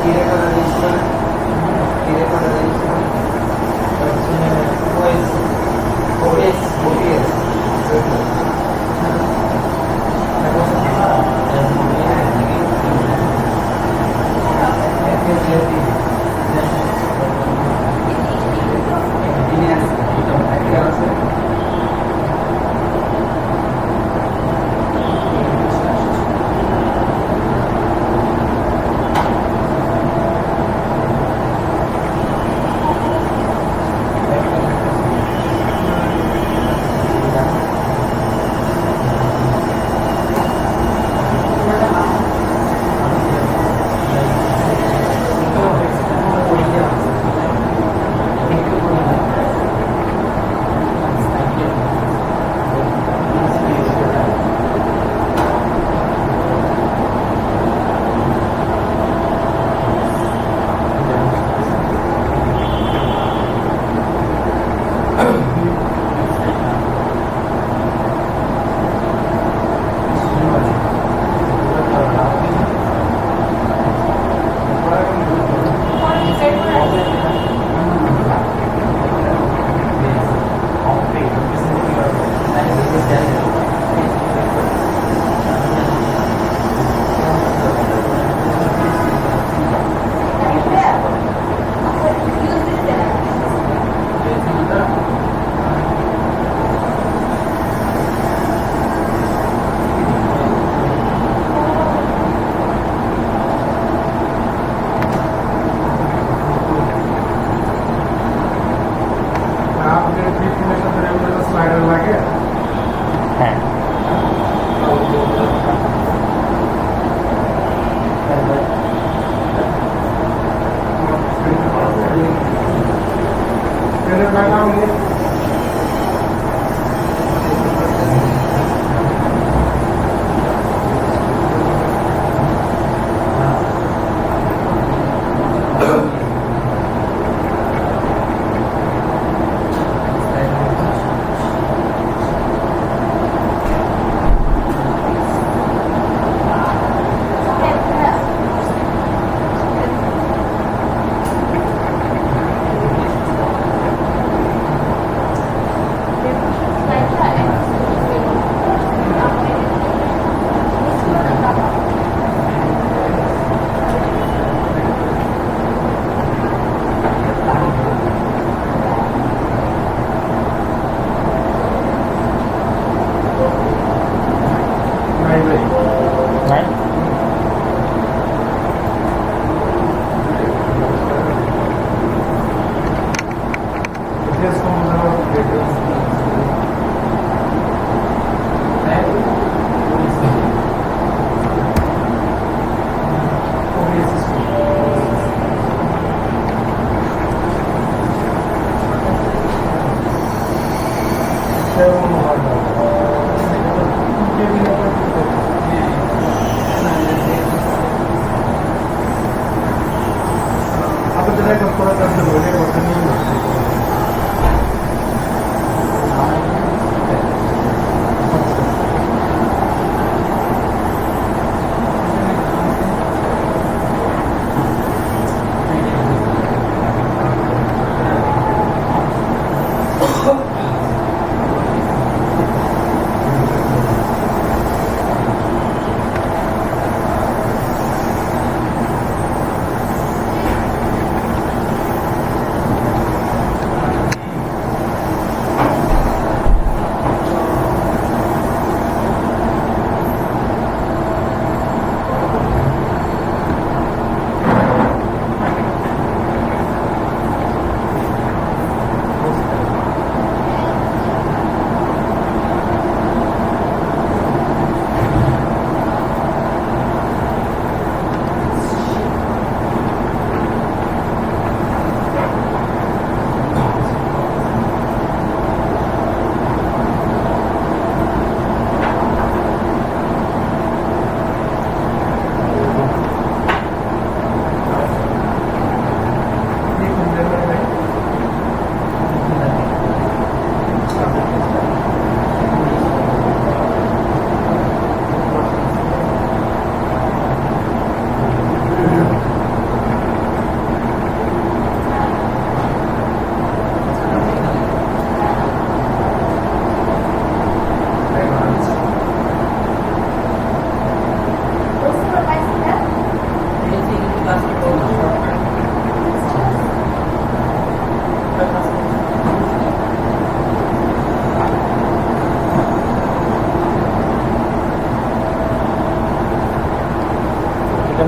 Tiene para adicional, tiene para adicional. Pues, OBS. La cosa es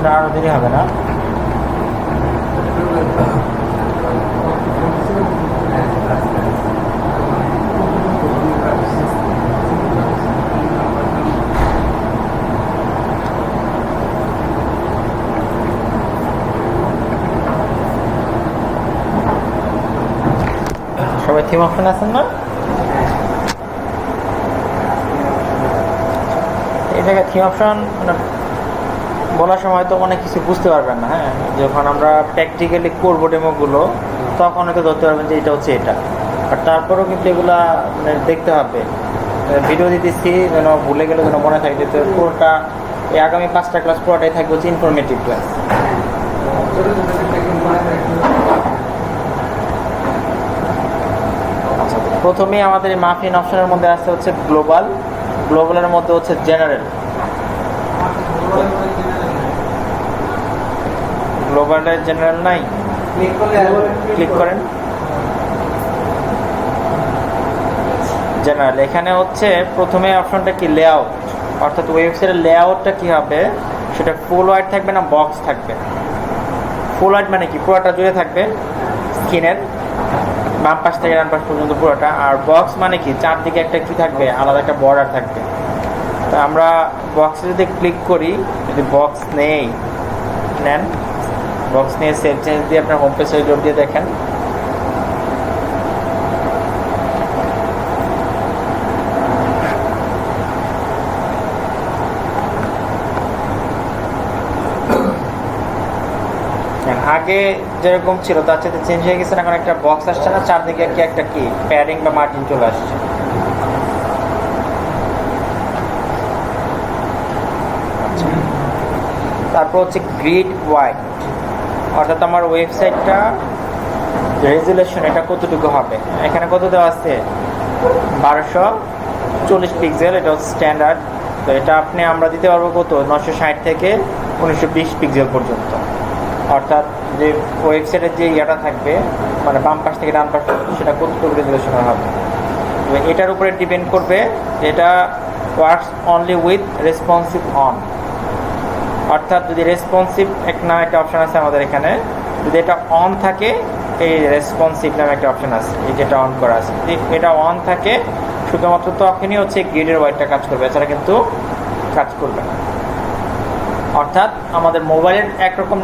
এটা আরও দেরি হবে না। সবাই থিম অপশন আছেন না? এই জায়গায় থিম অপশন মানে বলার সময় তো অনেক কিছু বুঝতে পারবেন না। হ্যাঁ, যখন আমরা প্র্যাকটিক্যালি করবো ডেমোগুলো তখন হয়তো ধরতে পারবেন যে এটা হচ্ছে এটা, আর তারপরেও কিন্তু এগুলা মানে দেখতে হবে। ভিডিও দিতেছি যেন ভুলে গেলে যেন মনে থাকে, যে পুরোটা এই আগামী 5টা ক্লাস পুরোটাই থাকবে হচ্ছে ইনফরমেটিভ ক্লাস। আচ্ছা, প্রথমেই আমাদের এই মাফিন অপশনের মধ্যে আসতে হচ্ছে গ্লোবাল, গ্লোবালের মধ্যে হচ্ছে জেনারেল। গ্লোবালের জেনারেল নাই, ক্লিক করেন জেনারেল। এখানে হচ্ছে প্রথমে অপশনটা কি লেআউট, অর্থাৎ ওয়েবসাইটের লেআউটটা কি হবে, সেটা ফুল ওয়াইড থাকবে না বক্স থাকবে। ফুল ওয়াইড মানে কি পুরোটা জুড়ে থাকবে স্ক্রিনের বাম পাশ থেকে ডান পাশ পর্যন্ত পুরোটা, আর বক্স মানে কি চারদিকে একটা কি থাকবে, আলাদা একটা বর্ডার থাকবে। তো আমরা বক্সে যদি ক্লিক করি, যদি বক্স নেন, বক্স নিয়ে সেভ চেঞ্জ দিয়ে আপনার হোম পেজে যোগ দিয়ে দেখেন। আগে যেরকম ছিল তার সাথে চেঞ্জ হয়ে গেছে, এখন একটা বক্স আসছে না, চারদিকে কি একটা কি প্যাডিং বা মার্জিন চলে আসছে। তারপর হচ্ছে গ্রিড ওয়াইড, অর্থাৎ আমার ওয়েবসাইটটা রেজুলেশন এটা কতটুকু হবে। এখানে কত দেওয়া আছে, 1240 পিক্সেল, এটা হচ্ছে স্ট্যান্ডার্ড। তো এটা আমরা দিতে পারবো কত, 960 থেকে 1920 পিক্সেল পর্যন্ত। অর্থাৎ যে ওয়েবসাইটের যে ইয়েটা থাকবে মানে বাম পাশ থেকে ডান পাশ সেটা কতটুকু রেজুলেশনের হবে, এটার উপরে ডিপেন্ড করবে। এটা works only with responsive on, অর্থাৎ যদি রেসপন্সিভ একটা অপশান আছে আমাদের এখানে, যদি এটা অন থাকে, এই রেসপন্সিভ নামে একটা অপশান আছে, এই যেটা অন করা আছে, যদি এটা অন থাকে শুধুমাত্র তখনই হচ্ছে গ্রিডের ওয়াইডটা কাজ করবে, এছাড়া কিন্তু কাজ করবে না। অর্থাৎ আমাদের মোবাইলের একরকম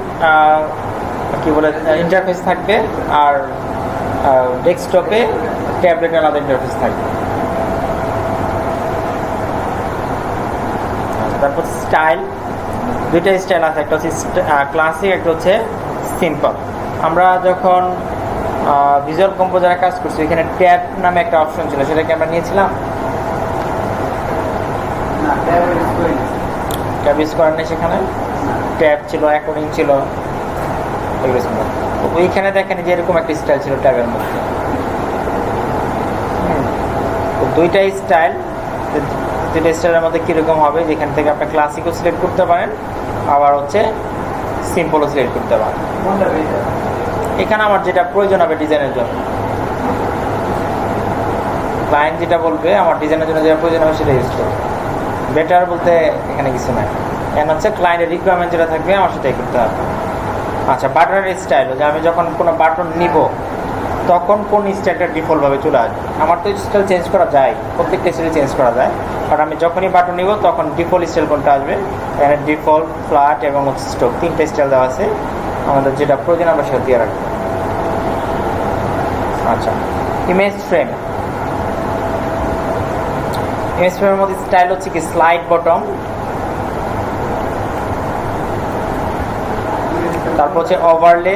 কি বলে ইন্টারফেস থাকবে, আর ডেস্কটপে ট্যাবলেটে আলাদা ইন্টারফেস থাকবে। তারপর স্টাইল, দুইটা স্টাইল আছে, একটা হচ্ছে ক্লাসিক, একটা হচ্ছে সিম্পল। আমরা যখন ভিজুয়াল কম্পোজারে কাজ করছি এখানে ট্যাব নামে একটা অপশন ছিল, সেটাকে আমরা নিয়েছিলাম না, ট্যাব ইউজ করার নেই, সেখানে ট্যাব ছিল, অ্যাকর্ডিং ছিল, এগুলো ছিল। তো ওইখানে দেখেন যে এরকম একটা স্টাইল ছিল ট্যাবের মধ্যে। তো দুইটা স্টাইল, দুইটা স্টাইলের মধ্যে কীরকম হবে, যেখান থেকে আপনি ক্লাসিকও সিলেক্ট করতে পারেন, আবার হচ্ছে সিম্পলও সিলেক্ট করতে পারেন। এখানে আমার যেটা প্রয়োজন হবে ডিজাইনের জন্য, ক্লায়েন্ট যেটা বলবে আমার ডিজাইনের জন্য যেটা প্রয়োজন হবে সেটা ইউজ করবে। বেটার বলতে এখানে কিছু নাই, এখন হচ্ছে ক্লায়েন্টের রিকোয়ারমেন্ট যেটা থাকবে আমার সেটাই করতে হবে। আচ্ছা, বাটনের স্টাইল, যে আমি যখন কোনো বাটন নিব তখন কোন স্টাইলটা ডিফল্টভাবে চলে আসবে। আমার তো স্টাইল চেঞ্জ করা যায়, প্রত্যেকটা স্টাইল চেঞ্জ করা যায়, কারণ আমি যখনই বাটন নিব তখন ডিফল্ট স্টাইল কোনটা আসবে, এখানে ডিফল্ট, ফ্ল্যাট এবং হচ্ছে স্ট্রোক, তিনটে স্টাইল দেওয়া আছে, আমাদের যেটা প্রয়োজন আমরা সেটা দিয়ে রাখবো। আচ্ছা, ইমেজ ফ্রেম, ইমেজ ফ্রেমের মধ্যে স্টাইল হচ্ছে কি স্লাইড বটম, তারপর হচ্ছে overlay,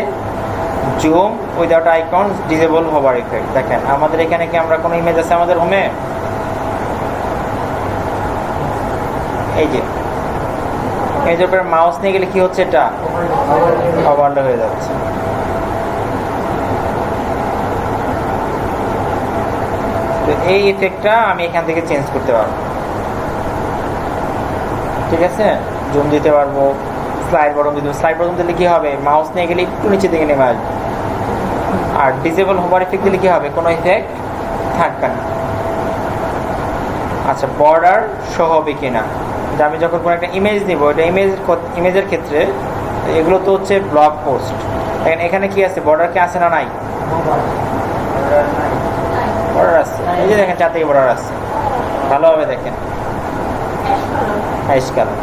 zoom without icon, disable hover effect. দেখেন আমাদের এখানে কি আমরা কোনো ইমেজ আছে আমাদের হোমে, এই যে ইমেজের উপরে মাউস নিয়ে গেলে কি হচ্ছে, এটা ওভারলে হয়ে যাচ্ছে। তো এই ইফেক্টটা আমি এখান থেকে চেঞ্জ করতে পারবো, ঠিক আছে, জুম দিতে পারবো, স্লাইড বটন দিতে, স্লাইড বটন দিলে কি হবে, মাউস নিয়ে গেলে একটু নিচে দিকে নেমে আসবে। আর ডিসেবল হোভার ইফেক্ট দিলে কি হবে, কোনো ইফেক্ট থাকবে না। আচ্ছা, বর্ডার শো হবে কিনা, যে আমি যখন কোনো একটা ইমেজ নিব, এটা ইমেজের ক্ষেত্রে এগুলো তো হচ্ছে ব্লগ পোস্ট। দেখেন এখানে কি আছে, বর্ডার কি আছে না নাই? বর্ডার আছে, এই যে দেখেন 4 থেকে বর্ডার আছে, ভালোভাবে দেখেন, হাইস কালার।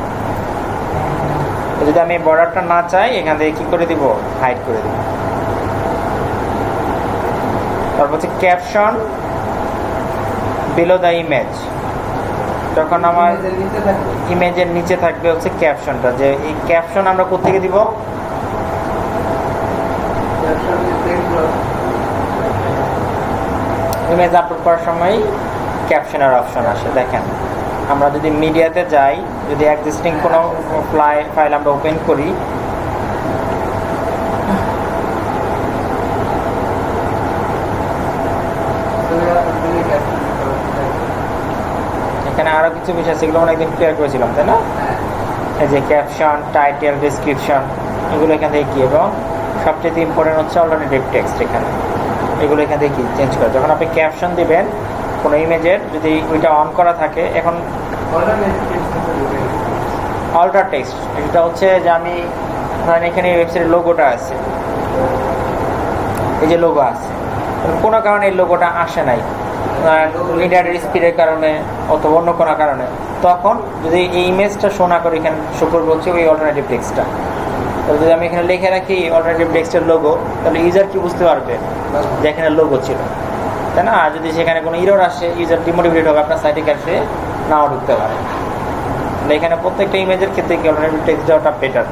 যদি আমি বর্ডারটা না চাই, এখান থেকে কি করে দিব, হাইড করে দিব। তারপর হচ্ছে ক্যাপশন বিলো দ্য ইমেজ। যখন আমার ইমেজের নিচে থাকবে হচ্ছে ক্যাপশনটা, যে এই ক্যাপশন আমরা কোত্থেকে দিব? ইমেজ আপলোড করার সময় ক্যাপশনের অপশন আসে। দেখেন আমরা যদি মিডিয়াতে যাই, যদি এক্সিস্টিং কোনো ফাইল আমরা ওপেন করি, এখানে আরো কিছু বিষয় সেগুলো আমরা একদিন ক্লিয়ার করেছিলাম, তাই না? এই যে ক্যাপশন, টাইটেল, ডেসক্রিপশন, এগুলো এখান থেকে কি, এবং সবচেয়ে ইম্পর্টেন্ট হচ্ছে অল্টারনেটিভ টেক্সট। এখানে এগুলো এখান থেকে কি চেঞ্জ করে, যখন আপনি ক্যাপশন দিবেন কোনো ইমেজের, যদি ওইটা অন করা থাকে, এখন অল্টার টেক্সট, এটা হচ্ছে যে আমি ধরেন এখানে ওয়েবসাইটের লোগোটা আছে, এই যে লোগো আছে, কোনো কারণে এই লোগোটা আসে নাই, ইন্টারনেট স্পিডের কারণে অথবা অন্য কোনো কারণে, তখন যদি এই ইমেজটা শো না করে, এখানে শো করবো হচ্ছে ওই অল্টারনেটিভ টেক্সটটা। তাহলে যদি আমি এখানে লিখে রাখি অল্টারনেটিভ টেক্সটের লোগো, তাহলে ইউজার কি বুঝতে পারবে যে এখানে লোগো ছিল, তাই না? আর যদি সেখানে কোনো ইরর আসে, ইউজার ডিমোটিভেট হবে, আপনার সাইটে কাছে নাও ঢুকতে পারে। এখানে প্রত্যেকটা ইমেজের ক্ষেত্রে কি অল্টারনেটিভ টেক্সট দেওয়াটা বেটার।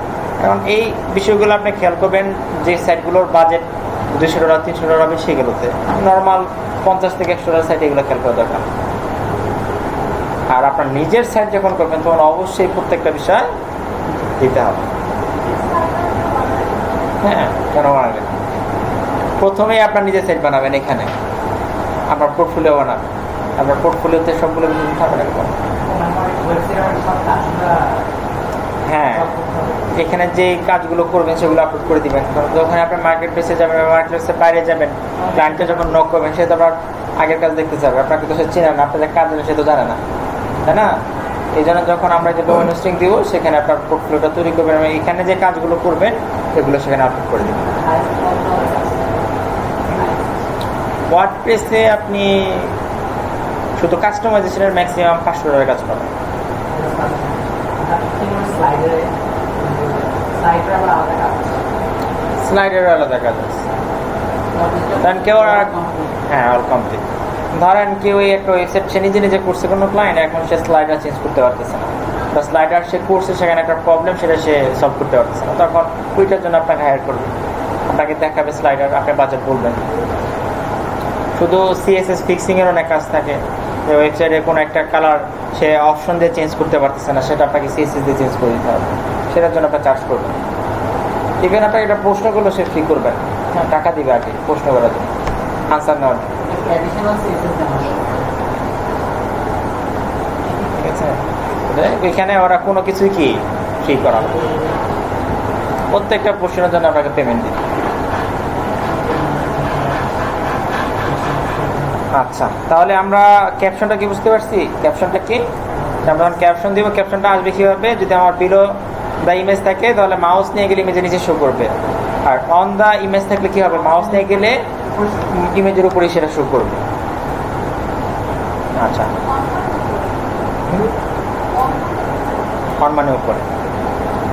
এখন এই বিষয়গুলো আপনি খেয়াল করবেন যে সাইটগুলোর বাজেট $200 $300 হবে, সেগুলোতে নর্মাল $50 থেকে $100 সাইটে এগুলো খেয়াল করা দরকার। আর আপনার নিজের সাইট যখন করবেন, তখন অবশ্যই প্রত্যেকটা বিষয় দিতে হবে। হ্যাঁ, কেন বানাবেন? প্রথমেই আপনার নিজের সাইট বানাবেন, এখানে আপনার পোর্টফোলিও বানাবেন, আপনার পোর্টফোলিওতে সবগুলো কিছু থাকবে একদম। হ্যাঁ, এখানে যে কাজগুলো করবেন সেগুলো আপলোড করে দিবেন। যখন আপনি মার্কেট প্লেসে যাবেন, মার্কেট প্লেসের বাইরে যাবেন, ক্লায়েন্টকে যখন নক করবেন, সে তো আবার আগের কাজ দেখতে চাবে, আপনাকে তো সে চেনে না, আপনাদের কাজ সে তো জানে না, তাই না? এই জন্য যখন আমরা যে ডোমেইন হোস্টিং দিব, সেখানে আপনার পোর্টফোলিওটা তৈরি করবেন, এবং এখানে যে কাজগুলো করবেন সেগুলো সেখানে আপলোড করে দেবেন। ওয়ার্ডপ্রেসে আপনি শুধু কাস্টমাইজেশনের ম্যাক্সিমাম $500 কাজ পাবেন। স্লাইডের আলাদা কাজ আছে, কারণ কেউ হ্যাঁ অল কমপ্লিট। ধরেন কেউ একটা ওয়েবসাইট সে নিজে নিজে করছে, কোনো ক্লায়েন্ট, এখন সে স্লাইডার চেঞ্জ করতে পারতেছে না, বা স্লাইডার সে করছে, সেখানে একটা প্রবলেম, সেটা সে সলভ করতে পারতেছে না, তখন ওইটার জন্য আপনাকে হায়ার করবে, আপনাকে দেখাবে স্লাইডার, আপনি বাজেট বলবেন। শুধু সিএসএস ফিক্সিংয়ের অনেক কাজ থাকে, যে ওয়েবসাইটে কোনো একটা কালার সে অপশন দিয়ে চেঞ্জ করতে পারতেছে না, সেটা আপনাকে সিএসএস দিয়ে চেঞ্জ করে দিতে হবে, সেটার জন্য আপনার চার্জ করবেন। ইভেন আপনাকে এটা প্রশ্নগুলো সে ফ্রি করবেন, হ্যাঁ টাকা দিবে আগে প্রশ্ন করার জন্য, আনসার নেওয়ার জন্য, ঠিক আছে? এখানে ওরা কোনো কিছুই কি ফ্রি করা, প্রত্যেকটা প্রশ্নের জন্য আপনাকে পেমেন্ট দিবে। আচ্ছা, তাহলে আমরা ক্যাপশনটা কি বুঝতে পারছি? ক্যাপশনটা কি, আমরা যখন ক্যাপশন দিব, ক্যাপশনটা আসবে কীভাবে? যদি আমার বিলো দ্য ইমেজ থাকে, তাহলে মাউস নিয়ে গেলে ইমেজের নিচে শো করবে, আর অন দ্য ইমেজ থাকলে কী হবে? মাউস নিয়ে গেলে ইমেজের উপরেই সেটা শো করবে। আচ্ছা, অন মানে উপরে।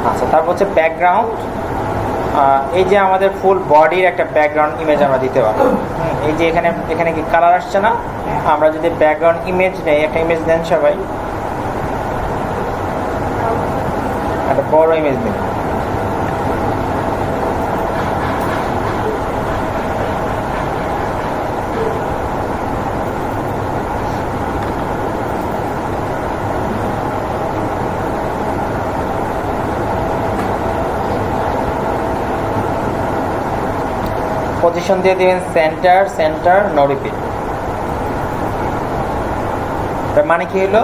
আচ্ছা, তারপর হচ্ছে ব্যাকগ্রাউন্ড। এই যে আমাদের ফুল বডির একটা ব্যাকগ্রাউন্ড ইমেজ আমরা দিতে পারবো। এই যে এখানে কি কালার আসছে না? আমরা যদি ব্যাকগ্রাউন্ড ইমেজ নেই, একটা ইমেজ দেন সবাই, একটা বড় ইমেজ দিন, পজিশন দিয়ে দিবেন সেন্টার, সেন্টার, নো রিপিট। মানে কি হলো?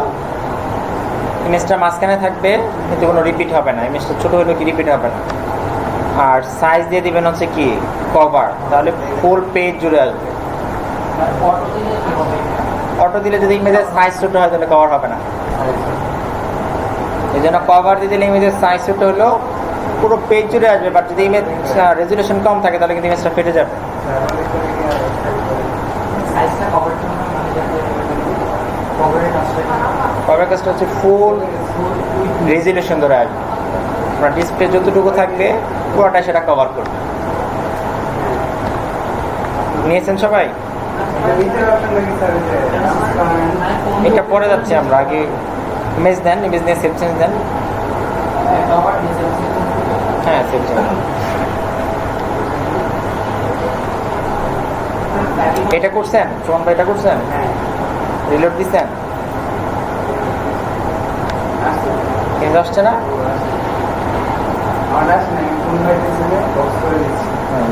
ইমেজটা মাঝখানে থাকবে কিন্তু কোনো রিপিট হবে না, ইমেজটা ছোট হলেও কি রিপিট হবে না। আর সাইজ দিয়ে দিবেন হচ্ছে কি কভার, তাহলে ফুল পেজ জুড়ে আসবে। অটো দিলে যদি ইমেজের সাইজ ছোট হয় তাহলে কভার হবে না, এই জন্য কভার দিয়ে দিলে ইমেজের সাইজ ছোট হলেও পুরো পেজ জুড়ে আসবে, বাট যদি ইমেজ রেজুলেশন কম থাকে তাহলে কিন্তু ইমেজটা ফেটে যাবে। সাইজটা কভার করতে মানে যাতে কভারের কাজটা কভারের কাজটা হচ্ছে ফুল রেজুলেশন ধরে আসবে, আপনার ডিসপ্লে যতটুকু থাকবে পুরোটা সেটা কভার করবে। নিয়েছেন সবাই? এটা পরে যাচ্ছে, আমরা আগে ইমেজ দেন, ইমেজ নিয়ে সেভ চেঞ্জ দেন। কভার নিচে হ্যাঁ সেভ চেঞ্জ। এটা করছেন সুমন ভাই, এটা করছেন, রিলোড দিচ্ছেন, ইমেজ আসছে না?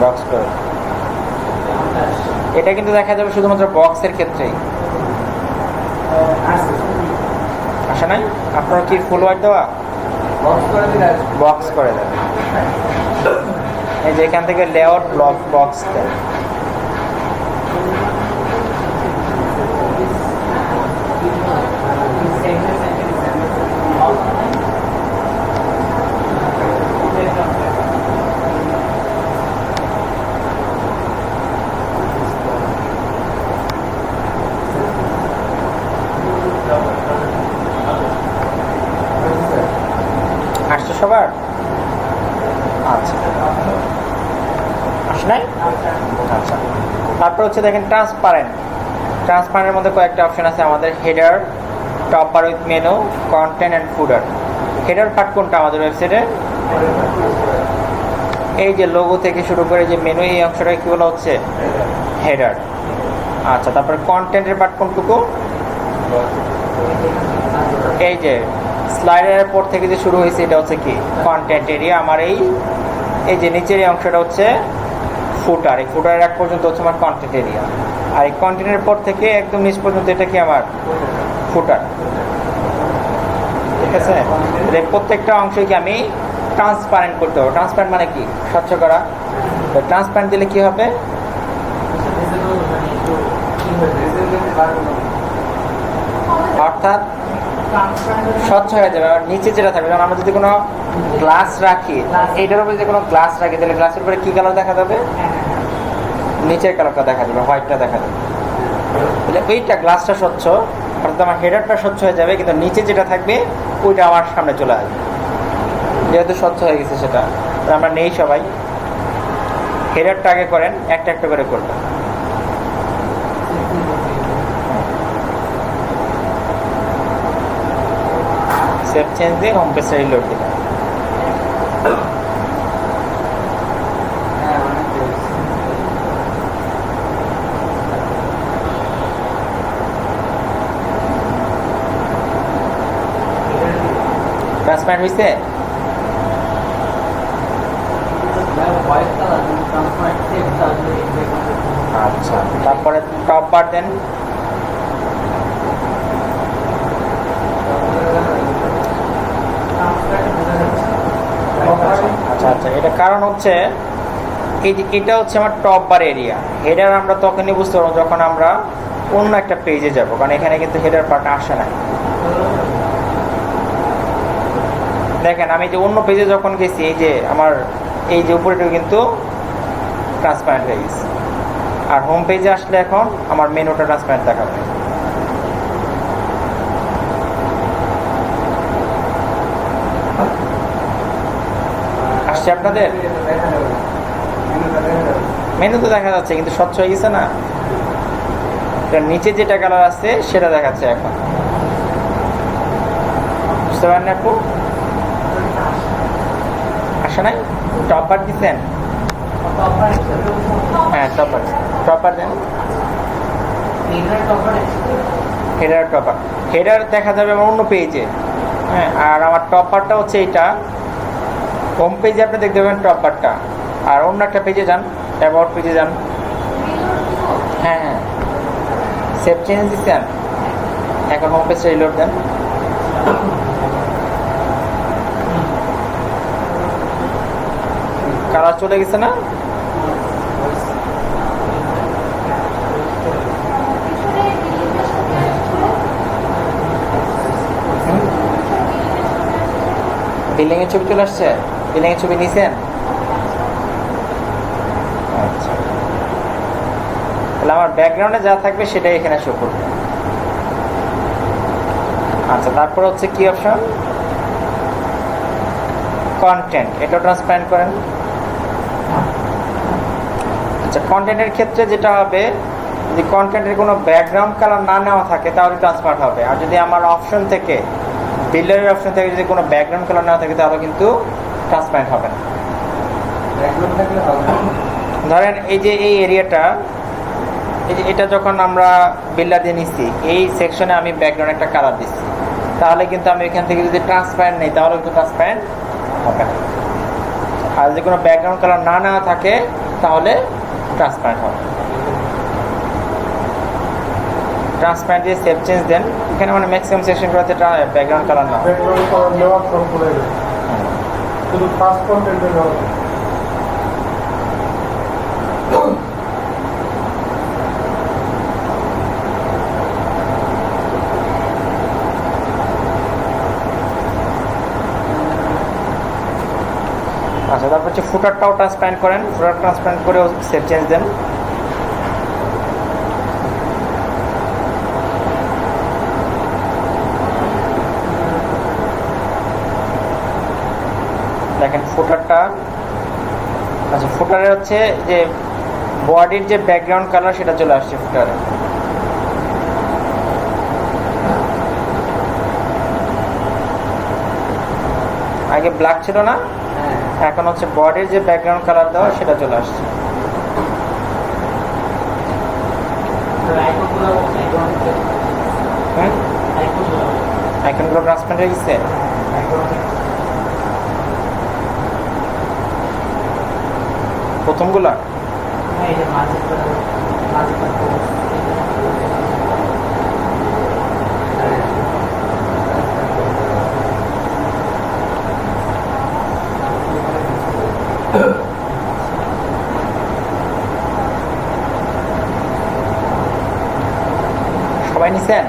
বক্স করে এটা কিন্তু দেখা যাবে শুধুমাত্র বক্সের ক্ষেত্রেই, আসে নাই? আপনার কি ফুল হোয়াইট দেওয়া? বক্স করে দেন, এই যে এখান থেকে লেআউট ব্লক বক্স দেন। আসছে সবার? আচ্ছা, আসে নাই? আচ্ছা, তারপর হচ্ছে দেখেন ট্রান্সপারেন্ট। ট্রান্সপারেন্টের মধ্যে কয়েকটা অপশন আছে আমাদের, header, top bar with menu, content and footer. Header part কোনটা আমাদের ওয়েবসাইটে? এই যে লোগো থেকে শুরু করে যে মেনু, এই অংশটা কি বলা হচ্ছে? হেডার। আচ্ছা, তারপরে কন্টেন্টের পার্ট কোনটুকু? এই যে স্লাইডারের পর থেকে যে শুরু হয়েছে এটা হচ্ছে কি? Content area. আমার এই যে নিচের এই অংশটা হচ্ছে ফুটার, এই ফুটারের এক পর্যন্ত হচ্ছে আমার কন্টেন্ট এরিয়া, আর এই কন্টেন্টের পর থেকে একদম নিচ পর্যন্ত এটা কি আমার ফুটার। ঠিক আছে, প্রত্যেকটা অংশই কি আমি ট্রান্সপারেন্ট করতে হবে। ট্রান্সপারেন্ট মানে কি? স্বচ্ছ করা। তো ট্রান্সপারেন্ট দিলে কি হবে? অর্থাৎ স্বচ্ছ হয়ে যাবে। আর নিচে যেটা থাকবে, যেমন আমরা যদি কোনো গ্লাস রাখি, এইটার উপরে যদি কোনো গ্লাস রাখি তাহলে গ্লাসের উপরে কি কালার দেখা যাবে? নিচের কালারটা দেখা যাবে, হোয়াইটটা দেখা যাবে। তাহলে ওইটা গ্লাসটা স্বচ্ছ, অর্থাৎ আমার হেডারটা স্বচ্ছ হয়ে যাবে, কিন্তু নিচে যেটা থাকবে ওইটা আমার সামনে চলে আসবে, যেহেতু স্বচ্ছ হয়ে গেছে সেটা। আমরা নেই সবাই, হেডারটা আগে করেন, একটা একটা করে করবেন। সেভ চেঞ্জ দিয়ে হোম পেজটা রিলোড দিলাম। ট্রান্সপারেন্ট হয়েছে? আচ্ছা, তারপরে টপ বার দেন। আচ্ছা আচ্ছা, এটা কারণ হচ্ছে এই যে এটা হচ্ছে আমার টপ বার এরিয়া। হেডার আমরা তখনই বুঝতে পারবো যখন আমরা অন্য একটা পেজে যাব, কারণ এখানে কিন্তু হেডার পার্ট আসে না। দেখেন আমি যে অন্য পেজে যখন গেছি, এই যে আমার এই যে উপরেটা কিন্তু ট্রান্সপারেন্ট হয়ে গেছে, আর হোম পেজে আসলে এখন আমার মেনুটা ট্রান্সপারেন্ট দেখাবে। আসছে আপনাদের? মেনু তো দেখা যাচ্ছে, কিন্তু স্বচ্ছ হয়ে গেছে না। নিচে যেটা কালার আছে সেটা দেখাচ্ছে এখন, বুঝতে পারেন না আপু? আসে নাই? টপার দিচ্ছেন? হ্যাঁ টপার, টপার দেন। হেডার টপার, হেডার দেখা যাবে আমার অন্য পেজে। হ্যাঁ, আর আমার টপারটা হচ্ছে এইটা, হোম পেজে আপনি দেখতে পাবেন টপারটা, আর অন্য একটা পেজে যান, অ্যাবাউট পেজে যান। হ্যাঁ হ্যাঁ, সেভ চেঞ্জ দিচ্ছেন, এখন হোম পেজটা রিলোড দেন। কালার চলে গেছে না? বিল্ডিং এর ছবি চলে আসছে। বিল্ডিং এর ছবি নিছেন? আচ্ছা, তাহলে আমার ব্যাকগ্রাউন্ডে যা থাকবে সেটাই এখানে শো করবে। আচ্ছা, তারপর হচ্ছে কি অপশন? কন্টেন্ট, এটা ট্রান্সপারেন্ট করেন। আচ্ছা, কন্টেন্টের ক্ষেত্রে যেটা হবে, যদি কন্টেন্টের কোনো ব্যাকগ্রাউন্ড কালার না নেওয়া থাকে তাহলে ট্রান্সপারেন্ট হবে। আর যদি আমার অপশন থেকে, বিল্ডারের অপশন থেকে যদি কোনো ব্যাকগ্রাউন্ড কালার না থাকে তাহলে কিন্তু ট্রান্সপারেন্ট হবে না। ব্যাকগ্রাউন্ড থাকলে হবে না। ধরেন এই যে এই এরিয়াটা, এই যে এটা যখন আমরা বিল্ডার দিয়ে নিচ্ছি, এই সেকশনে আমি ব্যাকগ্রাউন্ড একটা কালার দিচ্ছি, তাহলে কিন্তু আমি এখান থেকে যদি ট্রান্সপারেন্ট নেই তাহলে কিন্তু ট্রান্সপারেন্ট হবে না। আর যদি কোনো ব্যাকগ্রাউন্ড কালার না নেওয়া থাকে তাহলে ট্রান্সপারেন্ট হবে। ট্রান্সপারেন্ট দিয়ে সেভ চেঞ্জ দেন। এখানে মানে ম্যাক্সিমাম সেকশন করাতে ব্যাকগ্রাউন্ড কালার না। ব্যাকগ্রাউন্ড কালার নেওয়া সবগুলো শুধু ফার্স্ট কন্টেন্টে নেওয়া। আচ্ছা, তারপর হচ্ছে ফুটারটাও ট্রান্সপারেন্ট করেন। ফুটার ট্রান্সপারেন্ট করেও সেভ চেঞ্জ দেন। দেখেন ফুটারটা, আচ্ছা ফুটারে হচ্ছে যে বডির যে ব্যাকগ্রাউন্ড কালার সেটা চলে আসছে ফুটারে। আগে ব্ল্যাক ছিল না, এখন হচ্ছে বডির যে ব্যাকগ্রাউন্ড কালার দেওয়া সেটা চলে আসছে। আইকনগুলো ট্রান্সপারেন্ট হয়ে গেছে। প্রথমগুলা সবাই নিছেন?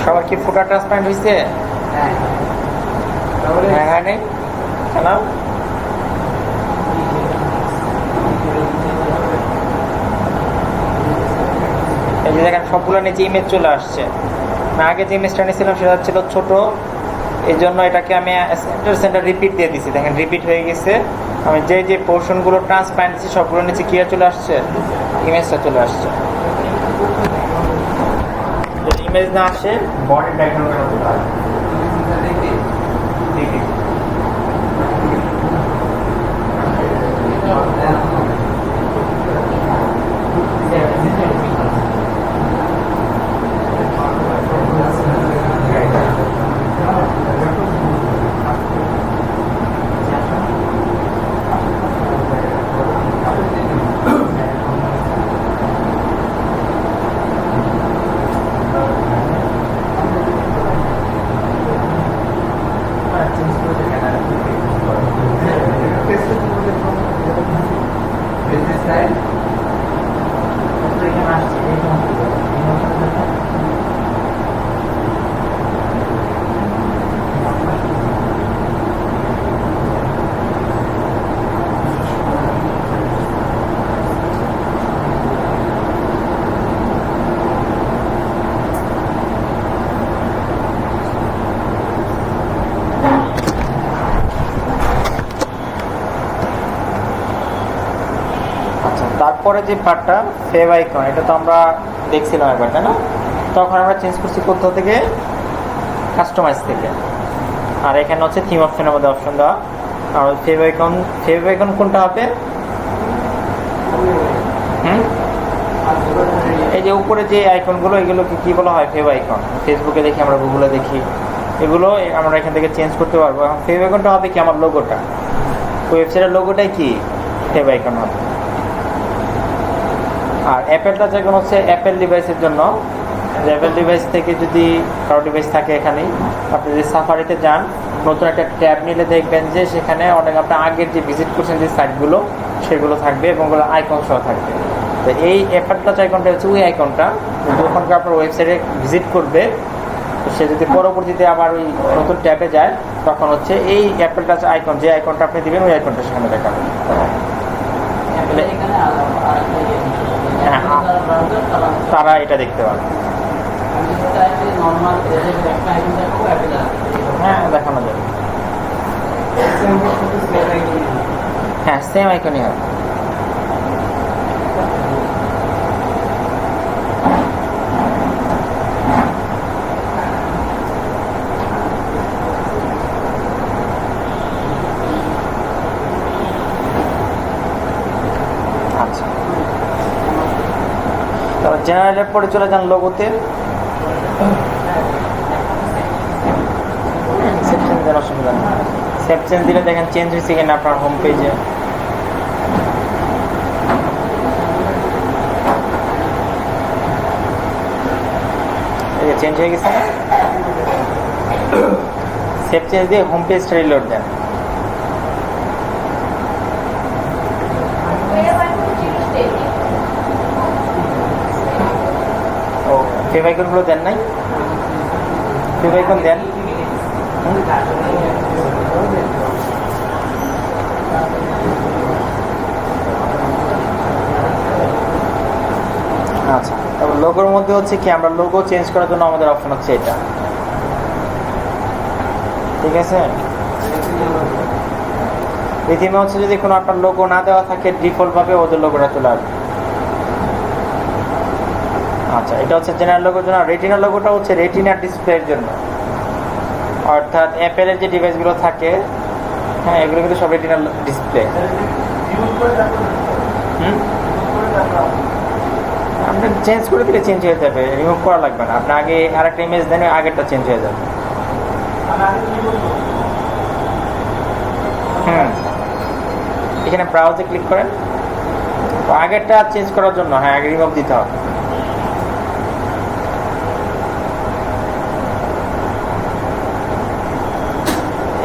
সবার কি ফুটার ট্রান্সপারেন্ট হয়েছে? হ্যাঁ হ্যাঁ নেই কেন? এই যে দেখেন সবগুলো নিচে ইমেজ চলে আসছে। আগে যে ইমেজটা নিয়েছিলাম সেটা ছিল ছোট, এই জন্য এটাকে আমি সেন্টার রিপিট দিয়ে দিচ্ছি। দেখেন রিপিট হয়ে গেছে। আমি যে যে পোর্শনগুলো ট্রান্সপারেন্ট দিচ্ছি সবগুলো নিচে কি চলে আসছে? ইমেজটা চলে আসছে। যদি ইমেজ না আসে বডি ব্যাকগ্রাউন্ড চলে আসে। তারপরে যে পার্টটা সেভ আইকন, এটা তো আমরা দেখছিলাম একবার, তাই না? তখন আমরা চেঞ্জ করছি কোথাও থেকে? কাস্টমাইজ থেকে। আর এখানে হচ্ছে থিম অপশনের মধ্যে অপশন দেওয়া। আর সেভ আইকন কোনটা হবে? এই যে উপরে যে আইকনগুলো, এগুলোকে কি বলা হয়? Fave icon. ফেসবুকে দেখি, আমরা গুগলে দেখি, এগুলো আমরা এখান থেকে চেঞ্জ করতে পারবো। এখন ফেভ আইকনটা হবে কি? আমার লোগোটা, ওয়েবসাইটের লোগোটাই কি ফেভ আইকন হবে। আর অ্যাপেলটা যেমন হচ্ছে অ্যাপেল ডিভাইসের জন্য, অ্যাপেল ডিভাইস থেকে যদি কারো ডিভাইস থাকে, এখানেই আপনি যদি সাফারিতে যান, নতুন একটা ট্যাব নিলে দেখবেন যে সেখানে অনেক আপনি আগের যে ভিজিট করছেন যে সাইটগুলো সেগুলো থাকবে এবং ওগুলো আইকন সহ থাকবে। তো এই অ্যাপেল টাচ আইকনটা হচ্ছে ওই আইকনটা, যখন আপনার ওয়েবসাইটে ভিজিট করবে, তো সে যদি পরবর্তীতে আবার ওই নতুন ট্যাবে যায় তখন হচ্ছে এই অ্যাপেল টাচ আইকন, যে আইকনটা আপনি দিবেন ওই আইকনটা সেখানে দেখাবে। এখানে আরেকটা ইয়ে দিচ্ছে। হ্যাঁ, তারা এটা দেখতে পাবে। আমি চাইছি নরমাল একটা আইকন দেখাবো অ্যাপেল আছে। হ্যাঁ, দেখানো যাবে। হ্যাঁ, সেম আইকনই হবে। আচ্ছা, তারপর জেনারেলের পরে চলে যান লোগোতে। সেকশন দেন, অসুবিধা নেই। সেকশন দিলে দেখেন চেঞ্জ হয়েছে কিনা আপনার হোম পেজে। চেঞ্জ হয়ে গেছে না? সেভ চেঞ্জ দিয়ে হোম পেজটা রিলোড দেন। ও, ফেভ আইকনগুলো দেন নাই? ফেভ আইকন দেন। আচ্ছা, তারপর লোগোর মধ্যে হচ্ছে কি, আমরা লোগো চেঞ্জ করার জন্য আমাদের অপশন হচ্ছে এটা, ঠিক আছে? প্রথমে হচ্ছে যদি কোনো আপনার লোগো না দেওয়া থাকে ডিফল্ট ভাবে ওদের লোগোটা চলে আসবে। আচ্ছা, এটা হচ্ছে জেনারেল লোগোর জন্য। রেটিনা লোগোটা হচ্ছে রেটিনা ডিসপ্লের জন্য, অর্থাৎ অ্যাপেলের যে ডিভাইসগুলো থাকে, হ্যাঁ, এগুলো কিন্তু সব রেটিনা ডিসপ্লে। আপনি চেঞ্জ করে দিলে চেঞ্জ হয়ে যাবে, রিমুভ করা লাগবে না। আপনি আগে আরেকটা ইমেজ দেন, আগেরটা চেঞ্জ হয়ে যাবে। এখানে ব্রাউজে ক্লিক করেন, আগেরটা চেঞ্জ করার জন্য হ্যাঁ আগে রিমুভ দিতে হবে।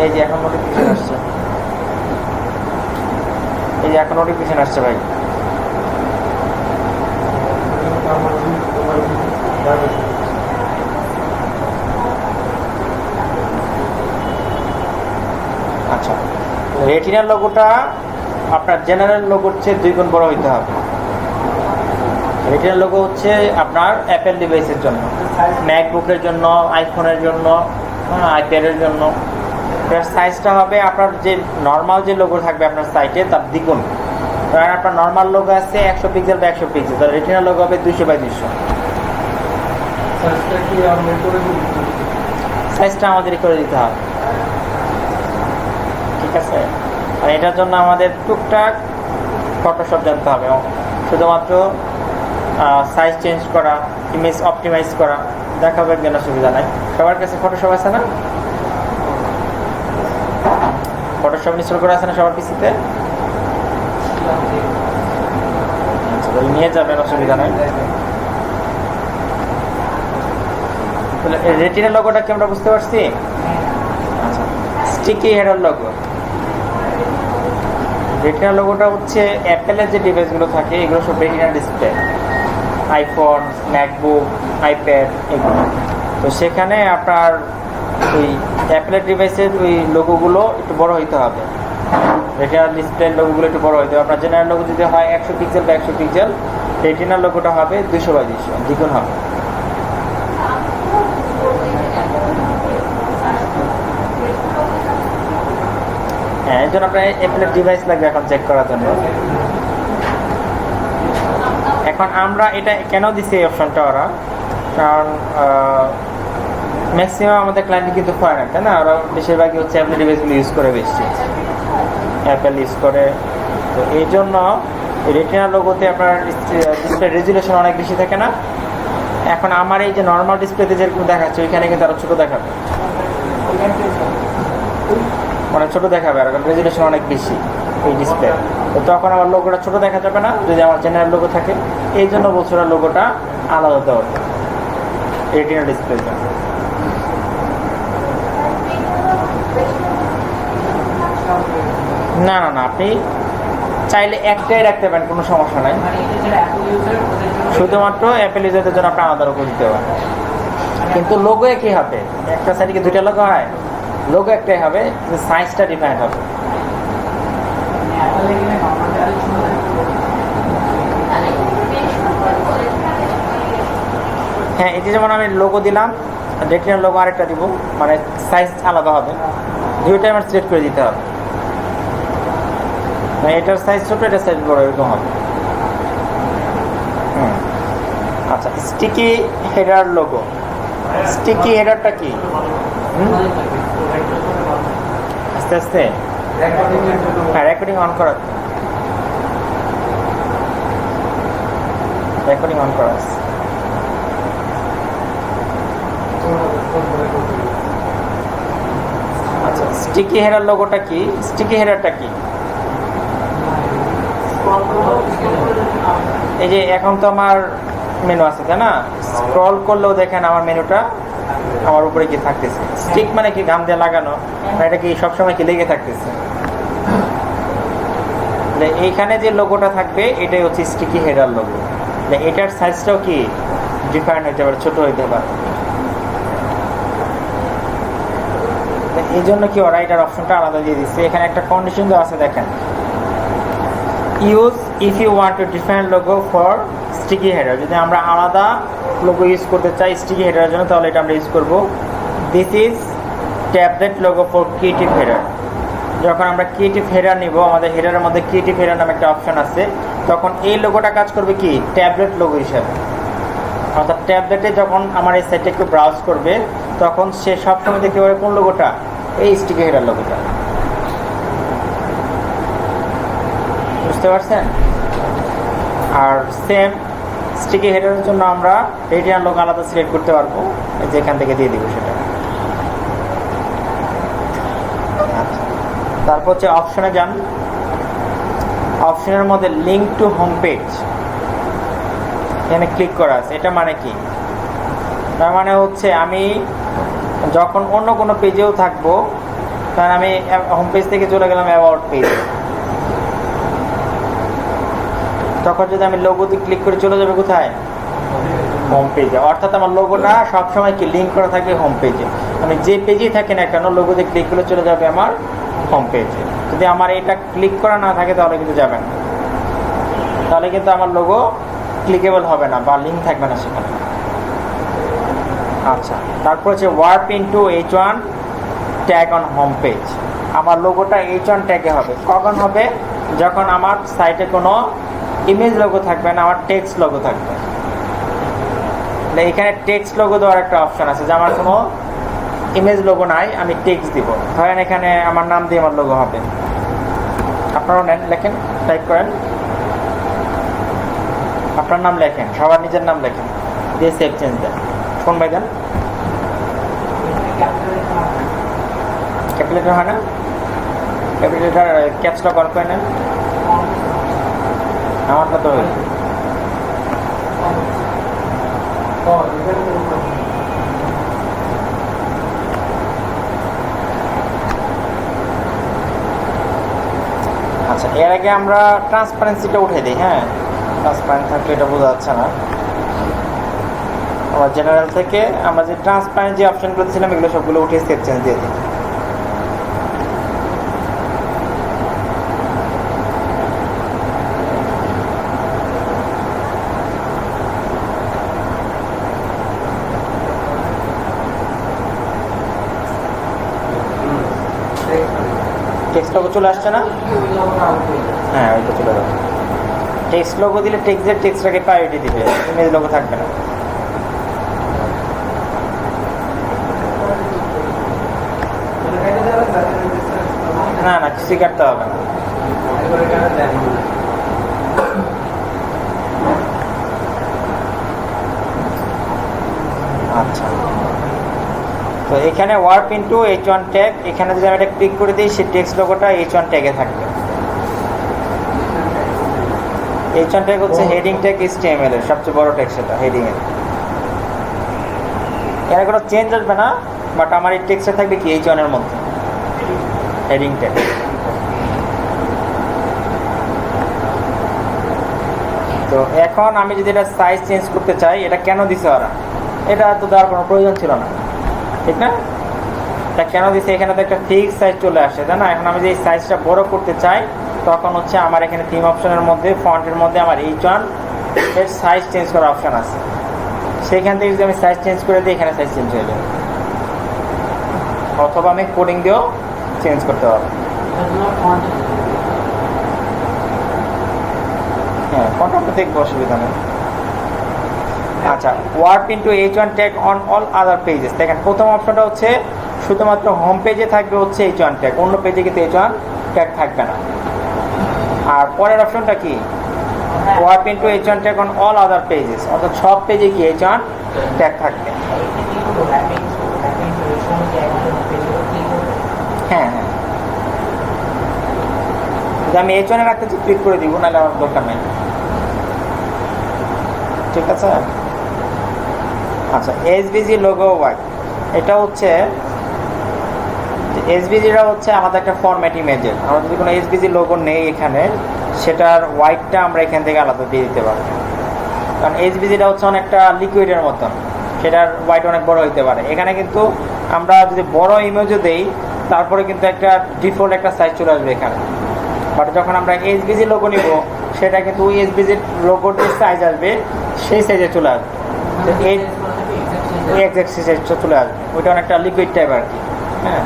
এই যে এখন নোটিফিকেশন আসছে, এই যে এখন নোটিফিকেশন আসছে ভাই। আচ্ছা, রেটিনার লোগোটা আপনার জেনারেল লোগোর চেয়ে 2 গুণ বড় হইতে হবে। রেটিনার লোগো হচ্ছে আপনার অ্যাপেল ডিভাইসের জন্য, ম্যাকবুকের জন্য, আইফোনের জন্য, আইপ্যাডের জন্য। সাইজটা হবে আপনার যে নর্মাল যে লোগো থাকবে আপনার সাইটে তার দ্বিগুণ। কারণ আপনার নর্মাল লোগো আছে 100 পিক্সেল বা 100 পিক্সেল, তার রেটিনার লোগো হবে 200 বাই 200। সাইজটা আমাদের করে দিতে হবে, ঠিক আছে? আর এটার জন্য আমাদের টুকটাক ফটোশপ জানতে হবে। শুধুমাত্র সাইজ চেঞ্জ করা, ইমেজ অপটিমাইজ করা দেখাবে, কেন সুবিধা নাই। সবার কাছে ফটোশপ আছে না? ফটোশপ ইনস্টল করা আছে না সবার পিসিতে? নিয়ে যাবেন, অসুবিধা নাই। রেটিনার লোগোটা কি আমরা বুঝতে পারছি? আচ্ছা, স্টিকি হেডার লোগো। রেটিনা লোগোটা হচ্ছে অ্যাপেলের যে ডিভাইসগুলো থাকে এগুলো সব retina display, iPhone, MacBook, iPad এগুলো। তো সেখানে আপনার ওই অ্যাপেলের ডিভাইসের ওই লোগোগুলো একটু বড় হইতে হবে, রেটিনা ডিসপ্লের লোগোগুলো একটু বড় হইতে হবে। আপনার জেনারেল লোগো যদি হয় 100 পিক্সেল বা 100 পিক্সেল, রেটিনার লোগোটা হবে 200 বাই 200, দ্বিগুণ হবে। হ্যাঁ, এই জন্য আপনার অ্যাপেলের ডিভাইস লাগবে এখন চেক করার জন্য। এখন আমরা এটা কেন দিচ্ছি এই অপশনটা ওরা, কারণ ম্যাক্সিমাম আমাদের ক্লায়েন্ট কিন্তু ফরেনার, তাই না? ওরা বেশিরভাগই হচ্ছে অ্যাপেল ডিভাইসগুলো ইউজ করে, বেশি অ্যাপেল ইউজ করে। তো এই জন্য রেটিনা লোগোতে আপনার ডিসপ্লে রেজুলেশন অনেক বেশি থাকে না। এখন আমার এই যে নর্মাল ডিসপ্লেতে যেরকম দেখাচ্ছে ওইখানে কিন্তু আরও ছোটো দেখাবে, অনেক ছোটো দেখাবে, আর রেজুলেশন অনেক বেশি এই ডিসপ্লে। তো তখন আমার লোগোটা ছোটো দেখা যাবে না যদি আমার জেনারেল লোগো থাকে। এই জন্য বছর লোগোটা আলাদা দেওয়া হবে রেটিনা ডিসপ্লেতে। না না না, আপনি চাইলে একটাই রাখতে পারেন, কোনো সমস্যা নাই। শুধুমাত্র অ্যাপেল ইউজারদের জন্য আপনি আলাদা লোগো দিতে পারেন। কিন্তু লোগো একই হবে, একটা সাইডে 2টা লোগো হয়, লোগো একটাই হবে, সাইজটা ডিফারেন্ট হবে। হ্যাঁ, এটি যেমন আমি লোগো দিলাম, রেটিনার লোগো আরেকটা দিব, মানে সাইজ আলাদা হবে, দুইটাই আমার সিলেক্ট করে দিতে হবে। মানে এটার সাইজ ছোট, এটার সাইজ বড়, এরকম হবে। আচ্ছা, স্টিকি হেডার লোগো। স্টিকি হেডারটা কি? আস্তে আস্তে হ্যাঁ, রেকর্ডিং অন করা, রেকর্ডিং অন করা আছে। আচ্ছা, স্টিকি হেডার লোগোটা কি? স্টিকি হেডারটা কি? এই যে এখন তো আমার মেনু আছে, তাই না? স্ক্রল করলেও দেখেন আমার মেনুটা আমার উপরে কি থাকতেছে। স্টিক মানে কি গাম দিয়ে লাগানো, এটা কি সবসময় কি লেগে থাকতেছে? এইখানে যে লোগোটা থাকবে এটাই হচ্ছে স্টিকি হেডার লোগো। এটার সাইজটাও কি ডিফারেন্ট হইতে পারে, ছোট হইতে পারে। এই জন্য কি ওরা এটার অপশনটা আলাদা দিয়ে দিচ্ছে। এখানে একটা কন্ডিশন দেওয়া আছে, দেখেন, use if you want to different logo for sticky header. যদি আমরা আলাদা লোগো ইউজ করতে চাই স্টিকি হেডারের জন্য, তাহলে এটা আমরা ইউজ করব। This is tablet logo for creative header. যখন আমরা ক্রিয়েটিভ হেডার নিব, আমাদের হেডারের মধ্যে ক্রিয়েটিভ হেডার নামে একটা অপশন আছে, তখন এই লোগোটা কাজ করবে কি ট্যাবলেট লোগো হিসাবে। অর্থাৎ ট্যাবলেটে যখন আমার এই সাইটে একটু ব্রাউজ করবে, তখন সে সবসময় দেখতে পাবে কোন লোগোটা, এই স্টিকি হেডার লোগোটা। বুঝতে পারছেন? আর সেম স্টিকি হেডারের জন্য আমরা রেটিনার লোগো আলাদা সিলেক্ট করতে পারবো, যেখান থেকে দিয়ে দিব সেটা। তারপর হচ্ছে অপশনে যান, অপশনের মধ্যে লিঙ্ক টু হোম পেজ, এখানে ক্লিক করা আছে। এটা মানে কি? তার মানে হচ্ছে আমি যখন অন্য কোনো পেজেও থাকবো, তখন আমি হোম পেজ থেকে চলে গেলাম অ্যাবাউট পেজ, তখন যদি আমি লোগোতে ক্লিক করে চলে যাবে কোথায়? হোম পেজে। অর্থাৎ আমার লোগোটা সবসময় কি লিঙ্ক করা থাকবে হোম পেজে। আমি যে পেজেই থাকি না কেন, লোগোতে ক্লিক করে চলে যাবে আমার হোম পেজে। যদি আমার এটা ক্লিক করা না থাকে তাহলে কিন্তু যাবে না, তাহলে কিন্তু আমার লোগো ক্লিকেবল হবে না বা লিঙ্ক থাকবে না সেখানে। আচ্ছা, তারপর হচ্ছে warp into H1 tag on home page. আমার লোগোটা H1 ট্যাগে হবে। কখন হবে? যখন আমার সাইটে কোনো ইমেজ লোগো থাকবে না, আমার টেক্সট লোগো থাকবে। এখানে টেক্সট লোগো দেওয়ার একটা অপশন আছে, যে আমার কোনো ইমেজ লোগো নাই, আমি টেক্সট দিব। ধরেন এখানে আমার নাম দিয়ে আমার লোগো হবে। আপনারাও নেন, লেখেন, টাইপ করেন, আপনার নাম লেখেন, সবার নিজের নাম লেখেন, দিয়ে সেভ চেঞ্জ দেন, ফোন বাই দেন। ক্যাপিটাল হয় না? ক্যাপিটালটার ক্যাপস লক অন করে নেন। আমারটা তো হয়েছে। আচ্ছা, এর আগে আমরা ট্রান্সপারেন্সিটা উঠে দিই। হ্যাঁ, ট্রান্সপারেন্ট থাকলে এটা বোঝা যাচ্ছে না। আবার জেনারেল থেকে আমরা যে ট্রান্সপারেন্ট যে অপশনগুলো ছিলাম, এগুলো সবগুলো উঠে সেভ চেঞ্জ দিয়ে দিই। টেক্সট লোগো চলে আসছে না? হ্যাঁ, ওইটা চলে যাবে। টেক্সট লোগো দিলে টেক্সটের টেক্সটটাকে প্রায়োরিটি দিবে, ইমেজ লোগো থাকবে না। না না, কিছুই কাটতে হবে না। আচ্ছা, তো এখানে ওয়ার্প ইনটু H1 ট্যাগ, এখানে যদি আমি এটা ক্লিক করে দিই, সেই টেক্সট লোগোটা H1 ট্যাগে থাকবে। H1 ট্যাগ হচ্ছে হেডিং ট্যাগ HTML এর সবচেয়ে বড় ট্যাগ, সেটা হেডিং এর। এর কোনো চেঞ্জ আসবে না, বাট আমার এই টেক্সটে থাকবে কি H1 এর মধ্যে হেডিং ট্যাগ। তো এখন আমি যদি এটা সাইজ চেঞ্জ করতে চাই, এটা কেন দিছে ওরা? এটা তো দেওয়ার কোনো প্রয়োজন ছিল না, ঠিক না? তা কেন দিচ্ছে, এখানে তো একটা ফিক্স সাইজ চলে আসে, তাই না? এখন আমি যে এই সাইজটা বড় করতে চাই, তখন হচ্ছে আমার এখানে থিম অপশনের মধ্যে ফন্টের মধ্যে আমার H1 এর সাইজ চেঞ্জ করার অপশন আছে। সেখান থেকে যদি আমি সাইজ চেঞ্জ করে দিই, এখানে সাইজ চেঞ্জ হয়ে যাবে, অথবা আমি কোডিং দিয়েও চেঞ্জ করতে পারবো। হ্যাঁ, ফন্টটা দেখবো, অসুবিধা নেই। আচ্ছা, warp into H1 tag on all other pages. দেখেন প্রথম অপশনটা হচ্ছে শুধুমাত্র হোম পেজে থাকবে হচ্ছে H1 ট্যাগ, অন্য পেজে কিন্তু H1 ট্যাগ থাকবে না। আর পরের অপশনটা কি, warp into H1 tag on all other pages, অর্থাৎ সব পেজে কি H1 ট্যাগ থাকবে। হ্যাঁ হ্যাঁ, যদি আমি H1 এ রাখতে চাই ক্লিক করে দিব, নাহলে আমার দরকার নেই। ঠিক আছে। আচ্ছা, SVG লোগো ওয়াই, এটা হচ্ছে SVGটা হচ্ছে আমাদের একটা ফরম্যাট ইমেজের। আমরা যদি কোনো SVG লোগো নেই এখানে, সেটার হোয়াইটটা আমরা এখান থেকে আলাদা দিয়ে দিতে পারবো, কারণ SVGটা হচ্ছে অনেকটা লিকুইডের মতন, সেটার হোয়াইট অনেক বড় হইতে পারে। এখানে কিন্তু আমরা যদি বড় ইমেজও দেই, তারপরে কিন্তু একটা ডিফল্ট একটা সাইজ চলে আসবে এখানে। বাট যখন আমরা SVG লোগো নিব, সেটা কিন্তু ওই SVG লোগোর যে সাইজ আসবে সেই সাইজে চলে আসবে, ওই এক্সাক্ট সাইজ চলে আসবে। ওইটা অনেকটা লিকুইড টাইপ আর কি, হ্যাঁ,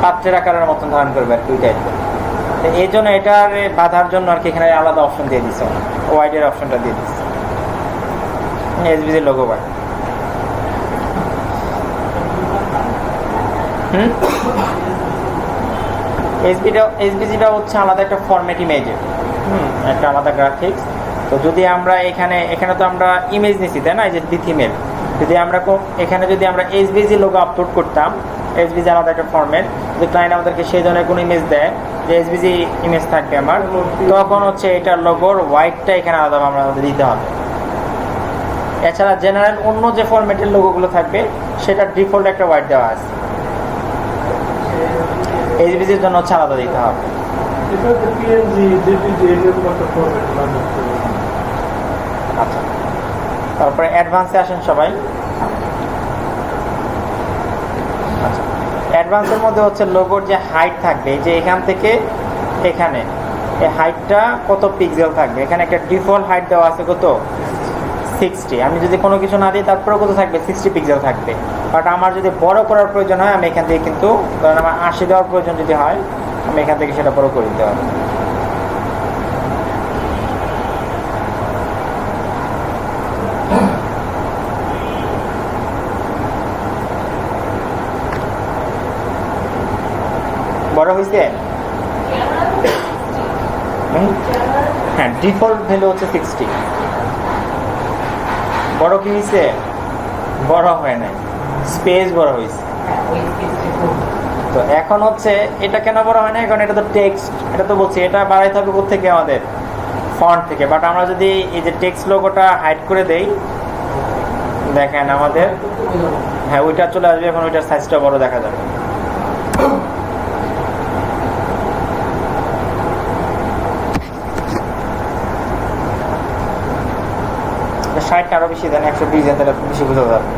পাত্রের আকারের মতন ধারণ করবে আর কি, ওই টাইপের। তো এই জন্য এটার বাধার জন্য আর কি এখানে আলাদা অপশন দিয়ে দিচ্ছে, ওয়াইডের অপশনটা দিয়ে দিচ্ছে, SVG লোগো বাই। SVGটা হচ্ছে আলাদা একটা ফরম্যাট ইমেজের, একটা আলাদা গ্রাফিক্স। তো যদি আমরা এখানে তো আমরা ইমেজ নিচ্ছি, তাই না, এই যে থিমের, যদি আমরা এখানে যদি আমরা SVG লোগো আপলোড করতাম, SVG আলাদা একটা ফরম্যাট, যদি ক্লায়েন্ট আমাদেরকে সেই ধরনের কোনো ইমেজ দেয় যে SVG ইমেজ থাকবে আমার, তখন হচ্ছে এটার লোগোর হোয়াইটটা এখানে আলাদা আমাদের দিতে হবে। এছাড়া জেনারেল অন্য যে ফরম্যাটের লোগোগুলো থাকবে, সেটার ডিফল্ট একটা হোয়াইট দেওয়া আছে, SVGর জন্য হচ্ছে আলাদা দিতে হবে। আচ্ছা, তারপরে অ্যাডভান্সে আসেন সবাই। আচ্ছা, অ্যাডভান্সের মধ্যে হচ্ছে লোগোর যে হাইট থাকবে, যে এখান থেকে এখানে এই হাইটটা কত পিক্সেল থাকবে, এখানে একটা ডিফল্ট হাইট দেওয়া আছে কত, 60। আমি যদি কোনো কিছু না দিই, তারপরে কত থাকবে, 60 পিক্সেল থাকবে। বাট আমার যদি বড় করার প্রয়োজন হয়, আমি এখান থেকে কিন্তু, কারণ আমার 80 দেওয়ার প্রয়োজন যদি হয়, আমি এখান থেকে সেটা বড় করে দিতে পারবো। বড় হয়েছে? হ্যাঁ, ডিফল্ট ভ্যালু হচ্ছে 60। বড় কি হয়েছে? বড় হয় নাই, স্পেস বড় হয়েছে। তো এখন হচ্ছে এটা কেন বড় হয় না, কারণ এটা তো টেক্সট, এটা তো বলছি এটা বাড়াইতে হবে কোথেকে, আমাদের ফন্ট থেকে। বাট আমরা যদি এই যে টেক্সট লোগোটা হাইড করে দেই, দেখেন আমাদের, হ্যাঁ, ওইটা চলে আসবে, এখন ওইটার সাইজটা বড় দেখা যাবে। ষাটটা আরো বেশি দেন, 120 দেন, তাহলে বেশি বুঝা যাবে,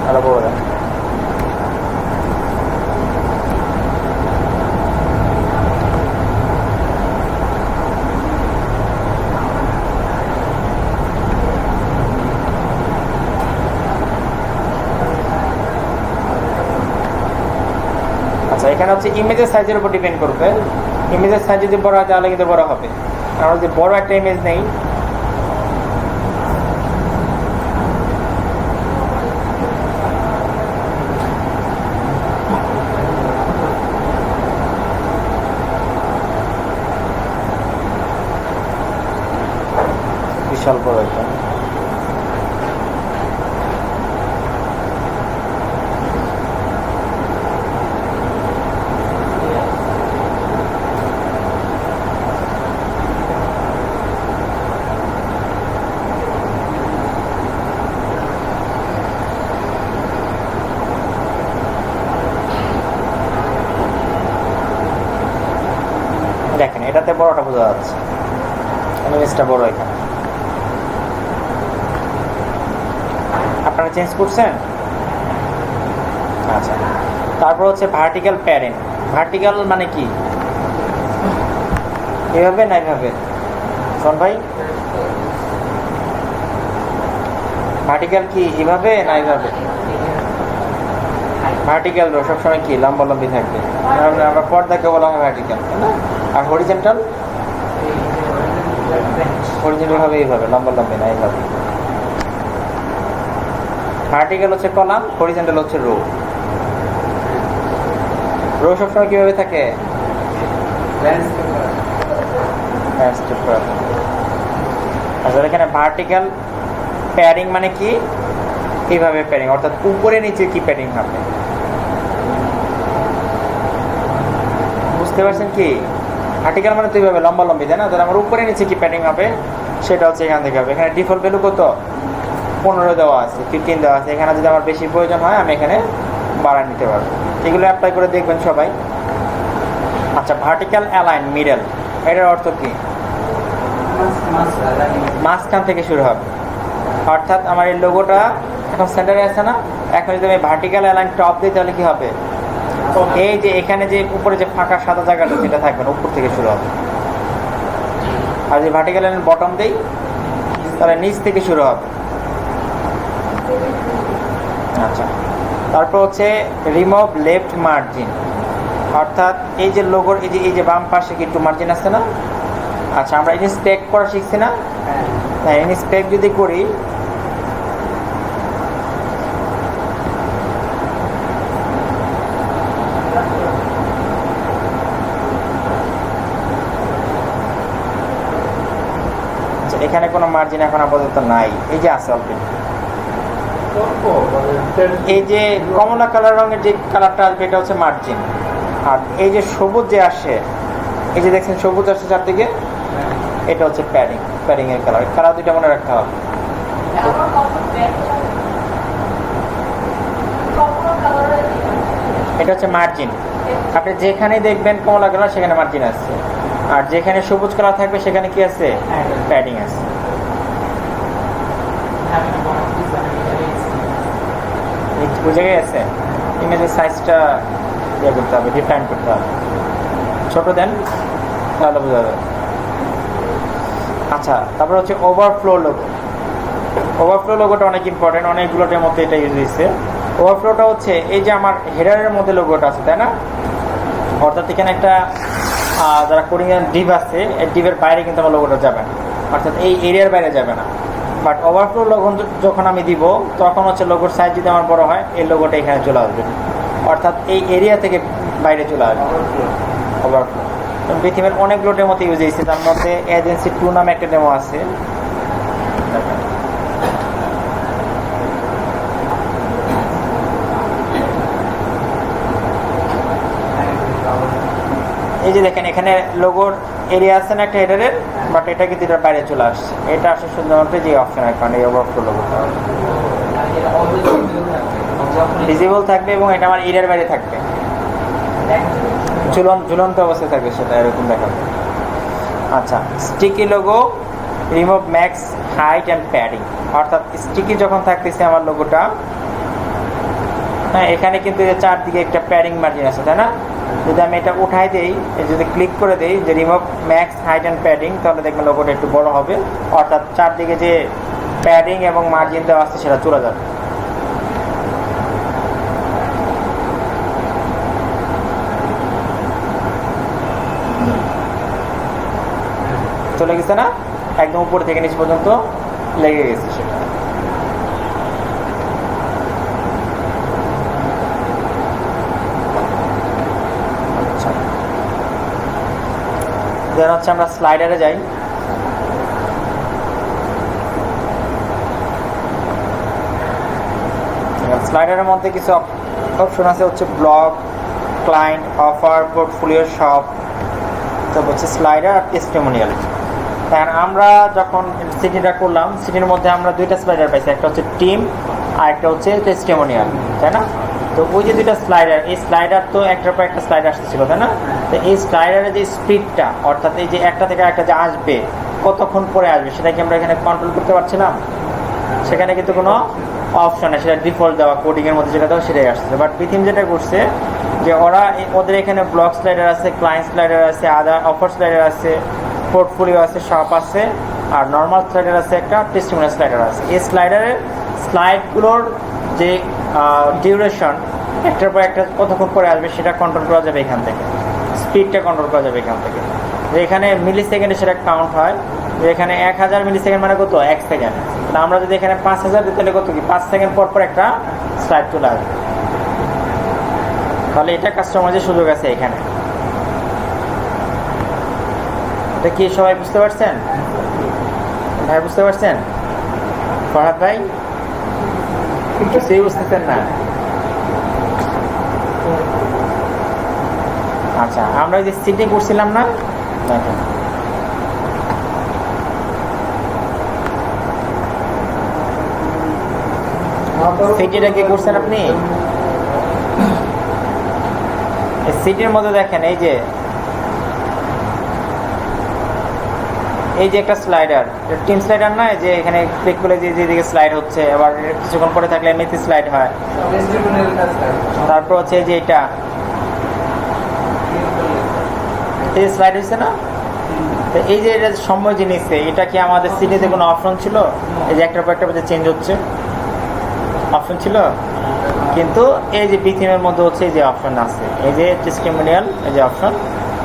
আরো বড় দেন। আচ্ছা, এখানে হচ্ছে ইমেজের সাইজের উপর ডিপেন্ড করবে। ইমেজের সাইজ যদি বড় হয়, তাহলে কিন্তু বড় হবে। আমরা যদি বড় একটা ইমেজ নেই, বিশাল বড় একটা, দেখেন এটাতে বড়টা বোঝা যাচ্ছে, ইমেজটা বড়। এখানে আপনারা চেঞ্জ করছেন? আচ্ছা, তারপর হচ্ছে ভার্টিক্যাল প্যারিং। ভার্টিক্যাল মানে কি? এভাবে না এভাবে? শোন ভাই, ভার্টিক্যাল কি এভাবে না এভাবে? ভার্টিক্যাল রো সবসময় কি লম্বা লম্বি থাকবে, আমরা পর্দাকে বলা হয় ভার্টিক্যাল, তাই না? আর হরিজেন্টাল, হরিজেন্টাল ভাবে এইভাবে লম্বা লম্বি না এইভাবে। ভার্টিক্যাল হচ্ছে কলাম, হরিজেন্টাল হচ্ছে রো। রো সবসময় কিভাবে থাকে? আচ্ছা, এখানে ভার্টিক্যাল প্যারিং মানে কি? এইভাবে প্যারিং, অর্থাৎ উপরে নিচে কি প্যারিং হবে, বুঝতে পারছেন কি? ভার্টিক্যাল মানে তো এইভাবে লম্বা লম্বি, তাই না? তাহলে আমার উপরে নিচে কি প্যারিং হবে সেটা হচ্ছে এখান থেকে হবে। এখানে ডিফল্ট ভ্যালু কত? 15 দেওয়া আছে, 15 দেওয়া আছে। এখানে যদি আমার বেশি প্রয়োজন হয় আমি এখানে বাড়া নিতে পারবো। এগুলো অ্যাপ্লাই করে দেখবেন সবাই। আচ্ছা, ভার্টিক্যাল অ্যালাইন মিডল, এটার অর্থ কি? মাঝখান থেকে শুরু হবে, অর্থাৎ আমার এই লোগোটা এখন সেন্টারে আছে না, এখন যদি আমি ভার্টিক্যাল অ্যালাইন টপ দিই তাহলে কি হবে? এই যে এখানে যে উপরে যে ফাঁকা সাদা জায়গাটা যেটা থাকবে না, উপর থেকে শুরু হবে। আর যদি ভার্টিক্যাল অ্যালাইন বটম দিই তাহলে নিচ থেকে শুরু হবে। আচ্ছা, তারপর হচ্ছে রিমুভ লেফট মার্জিন, অর্থাৎ এই যে লোগোর এই যে বাম পাশে কি একটু মার্জিন আছে না? আচ্ছা, আমরা ইনস্পেক্ট করা শিখছি না? হ্যাঁ, ইনস্পেক্ট যদি করি এখানে কোনো মার্জিন এখন আপাতত নাই, এই যে আছে অলরেডি। এই যে কমলা কালার রঙের যে কালারটা আসবে এটা হচ্ছে মার্জিন, আর এই যে সবুজ যে আসে, এই যে দেখছেন সবুজ আসছে চারদিকে, এটা হচ্ছে প্যাডিং, প্যাডিং এর কালার। কালার দুইটা মনে রাখতে হবে। এটা হচ্ছে মার্জিন। আপনি যেখানে দেখবেন কমলা কালার সেখানে মার্জিন আছে, আর যেখানে সবুজ কালার থাকবে সেখানে কি আছে? প্যাডিং আছে। বুঝে গেছে? ইমেজের সাইজটা ইয়ে করতে হবে, ডিফাইন করতে হবে, ছোট দেন তাহলে বোঝা যাবে। আচ্ছা, তারপর হচ্ছে ওভারফ্লো লোগো। ওভারফ্লো লোগোটা অনেক ইম্পর্টেন্ট, অনেকগুলোটার মধ্যে এটা ইউজ হয়েছে। ওভারফ্লোটা হচ্ছে এই যে আমার হেডারের মধ্যে লোগোটা আছে, তাই না? অর্থাৎ এখানে একটা যারা কোডিং এর ডিভ আছে, এই ডিভের বাইরে কিন্তু আমার লোগোটা যাবে না, অর্থাৎ এই এরিয়ার বাইরে যাবে না। বাট ওভারফ্লো লোগো যখন আমি দিব তখন হচ্ছে লোগোর সাইজ যদি আমার বড় হয় এই লোগোটা এখানে চলে আসবে, অর্থাৎ এই এরিয়া থেকে বাইরে চলে আসবে। ওভারফ্লো পৃথিবীর অনেকগুলো ডেমোতে ইউজ হয়েছে, তার মধ্যে এজেন্সি 2 নামে একটা ডেমো আছে। এই যে দেখেন এখানে লোগোর এরিয়া আছে না একটা হেডারের, বাট এটা কিন্তু এটার বাইরে চলে আসছে। এটা আসে শুধুমাত্র যে অপশনের কারণে, এই ওভারফ্লো লোগোটা ভিজিবল থাকবে এবং এটা আমার এরিয়ার বাইরে থাকবে, ঝুলন্ত অবস্থায় থাকবে, সেটা এরকম দেখাবে। আচ্ছা, sticky logo remove max height and padding, অর্থাৎ স্টিকি যখন থাকতেছে আমার লোগোটা, হ্যাঁ এখানে কিন্তু চারদিকে একটা প্যাডিং মার্জিন আছে, তাই না? যদি আমি এটা উঠাই দিই, যদি ক্লিক করে দিই যে remove max height and padding, তাহলে দেখবেন লোগোটা একটু বড় হবে, অর্থাৎ চারদিকে যে প্যাডিং এবং মার্জিন দেওয়া আছে সেটা চলে যাবে। চলে গেছে না? একদম উপর থেকে নিচ পর্যন্ত লেগে গেছে সেটা। দেন হচ্ছে আমরা স্লাইডারে যাই। স্লাইডারের মধ্যে কিছু অপশন আছে, হচ্ছে blog, client, offer, portfolio, shop, তো হচ্ছে স্লাইডার আর টেস্টিমোনিয়াল। এখন আমরা যখন সিটিটা করলাম, সিটির মধ্যে আমরা দুইটা স্লাইডার পাইছি, একটা হচ্ছে টিম আর একটা হচ্ছে টেস্টিমোনিয়াল, তাই না? তো ওই যে দুইটা স্লাইডার, এই স্লাইডার তো একটার পর একটা স্লাইডার আসতেছিল, তাই না? তো এই স্লাইডারের যে স্পিডটা, অর্থাৎ এই যে একটা থেকে একটা যে আসবে, কতক্ষণ পরে আসবে, সেটা কি আমরা এখানে কন্ট্রোল করতে পারছিলাম? সেখানে কিন্তু কোনো অপশনে সেটা ডিফল্ট দেওয়া কোডিংয়ের মধ্যে যেটা দেওয়া সেটাই আসছে। বাট বিথিম যেটা করছে যে ওরা ওদের এখানে ব্লক স্লাইডার আছে, ক্লায়েন্ট স্লাইডার আছে, আদার অফার স্লাইডার আছে, পোর্টফোলিও আছে, শপ আছে, আর নর্মাল স্লাইডার আছে, একটা টেস্টিমোনিয়াল স্লাইডার আছে। এই স্লাইডগুলোর যে ডিউরেশন একটার পর একটা কতক্ষণ করে আসবে সেটা কন্ট্রোল করা যাবে এখান থেকে, স্পিডটা কন্ট্রোল করা যাবে এখান থেকে। যে এখানে মিলি সেকেন্ডে সেটা কাউন্ট হয়, যে এখানে 1000 মিলি সেকেন্ড মানে কত 1 সেকেন্ড। আমরা যদি এখানে 5000 দিতে হলে কত কি 5 সেকেন্ড পর পর একটা স্লাইড চলে আসবে। তাহলে এটা কাস্টমাইজের সুযোগ আছে এখানে। এটা কি সবাই বুঝতে পারছেন? ভাই বুঝতে পারছেন? ফরহাদ ভাই কিছুই বুঝতেছেন না? আচ্ছা, আমরা যে সিটি করছিলাম না, দেখেন সিটিটা কি করছেন আপনি? সিটির মধ্যে দেখেন এই যে একটা স্লাইডার, টিম স্লাইডার না, যে এখানে ক্লিক করলে যেদিকে স্লাইড হচ্ছে, আবার কিছুক্ষণ পরে থাকলে এমনিতে স্লাইড হয়। তারপর হচ্ছে যে এটা এই স্লাইড হচ্ছে না, তো এই যে এটা সময় জিনিস, এটা কি আমাদের সিটিতে কোনো অপশন ছিল? এই যে একটার পর একটা চেঞ্জ হচ্ছে, অপশন ছিল, কিন্তু এই যে বিথিমের মধ্যে হচ্ছে এই যে অপশন আছে, এই যে টেস্টিমোনিয়াল, এই যে অপশন,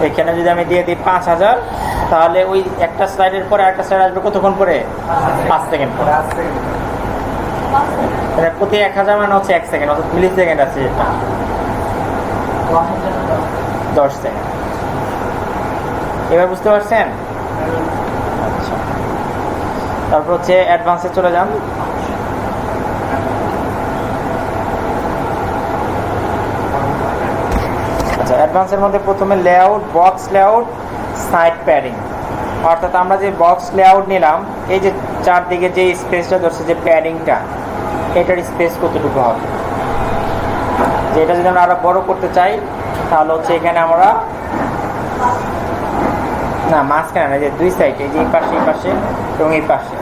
এখানে যদি আমি দিয়ে দিই 5000, তাহলে ওই একটা স্লাইডের পরে আরেকটা স্লাইড আসবে কতক্ষণ পরে? 5 সেকেন্ড পরে। প্রতি 1000 মানে হচ্ছে 1 সেকেন্ড, অর্থাৎ মিলি সেকেন্ড আছে, এটা 10 সেকেন্ড। এবার বুঝতে পারছেন? আচ্ছা, তারপর হচ্ছে অ্যাডভান্সে চলে যান। আচ্ছা, অ্যাডভান্সের মধ্যে প্রথমে layout, box layout, side padding. অর্থাৎ আমরা যে বক্স লেআউট নিলাম, এই যে চারদিকে যে স্পেসটা ধরছে, যে প্যাডিংটা, এটার স্পেস কতটুকু হবে, যে এটা যদি আমরা আরো বড় করতে চাই, তাহলে হচ্ছে এখানে আমরা না মাঝখানে না, যে দুই সাইড, এই যে এই পাশে এবং এই পাশে,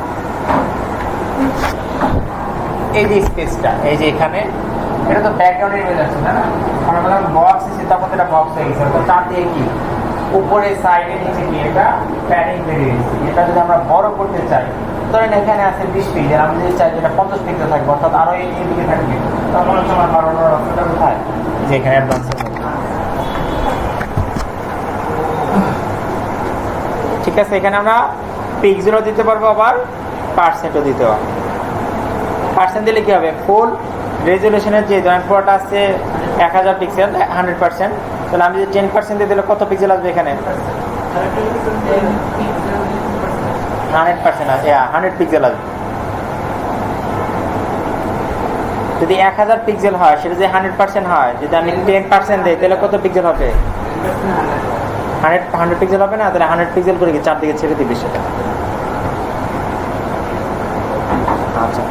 এই যে স্পেসটা, এই যে এখানে, এটা তো ব্যাকগ্রাউন্ডের ইমেজ আছে না, আমরা যখন বক্স এসে তখন এটা বক্স হয়ে গেছে, তো চার দিয়ে কি উপরে সাইডে নিচে কি এটা প্যাডিং বেরিয়ে গেছে। এটা যদি আমরা বড় করতে চাই, ধরেন এখানে আছে 20 পিক্সেল, আমি যদি চাই যেটা 50 পিক্সেল থাকবে, অর্থাৎ আরো এইদিকে থাকবে, তখন হচ্ছে আমার বাড়ানোর অপশনটা কোথায়? যে এখানে অ্যাডভান্স। ঠিক আছে, এখানে আমরা পিক্সেলও দিতে পারবো, আবার পার্সেন্টও দিতে পারবো। পার্সেন্ট দিলে কি হবে? ফুল রেজলিউশনের যে জয়েন্ট আছে 1000 পিক্সেল 100%, তাহলে আমি যদি 10% দিয়ে দিলে কত পিক্সেল আসবে এখানে? 100%, 100 পিক্সেল আসবে। যদি 1000 পিক্সেল হয়, সেটা যদি 100% হয়, যদি আমি 10% দিই, তাহলে কত পিক্সেল হবে? 100 পিক্সেল হবে না? তাহলে 100 পিক্সেল করে কি চারদিকে ছেড়ে দিবে সেটা। আচ্ছা,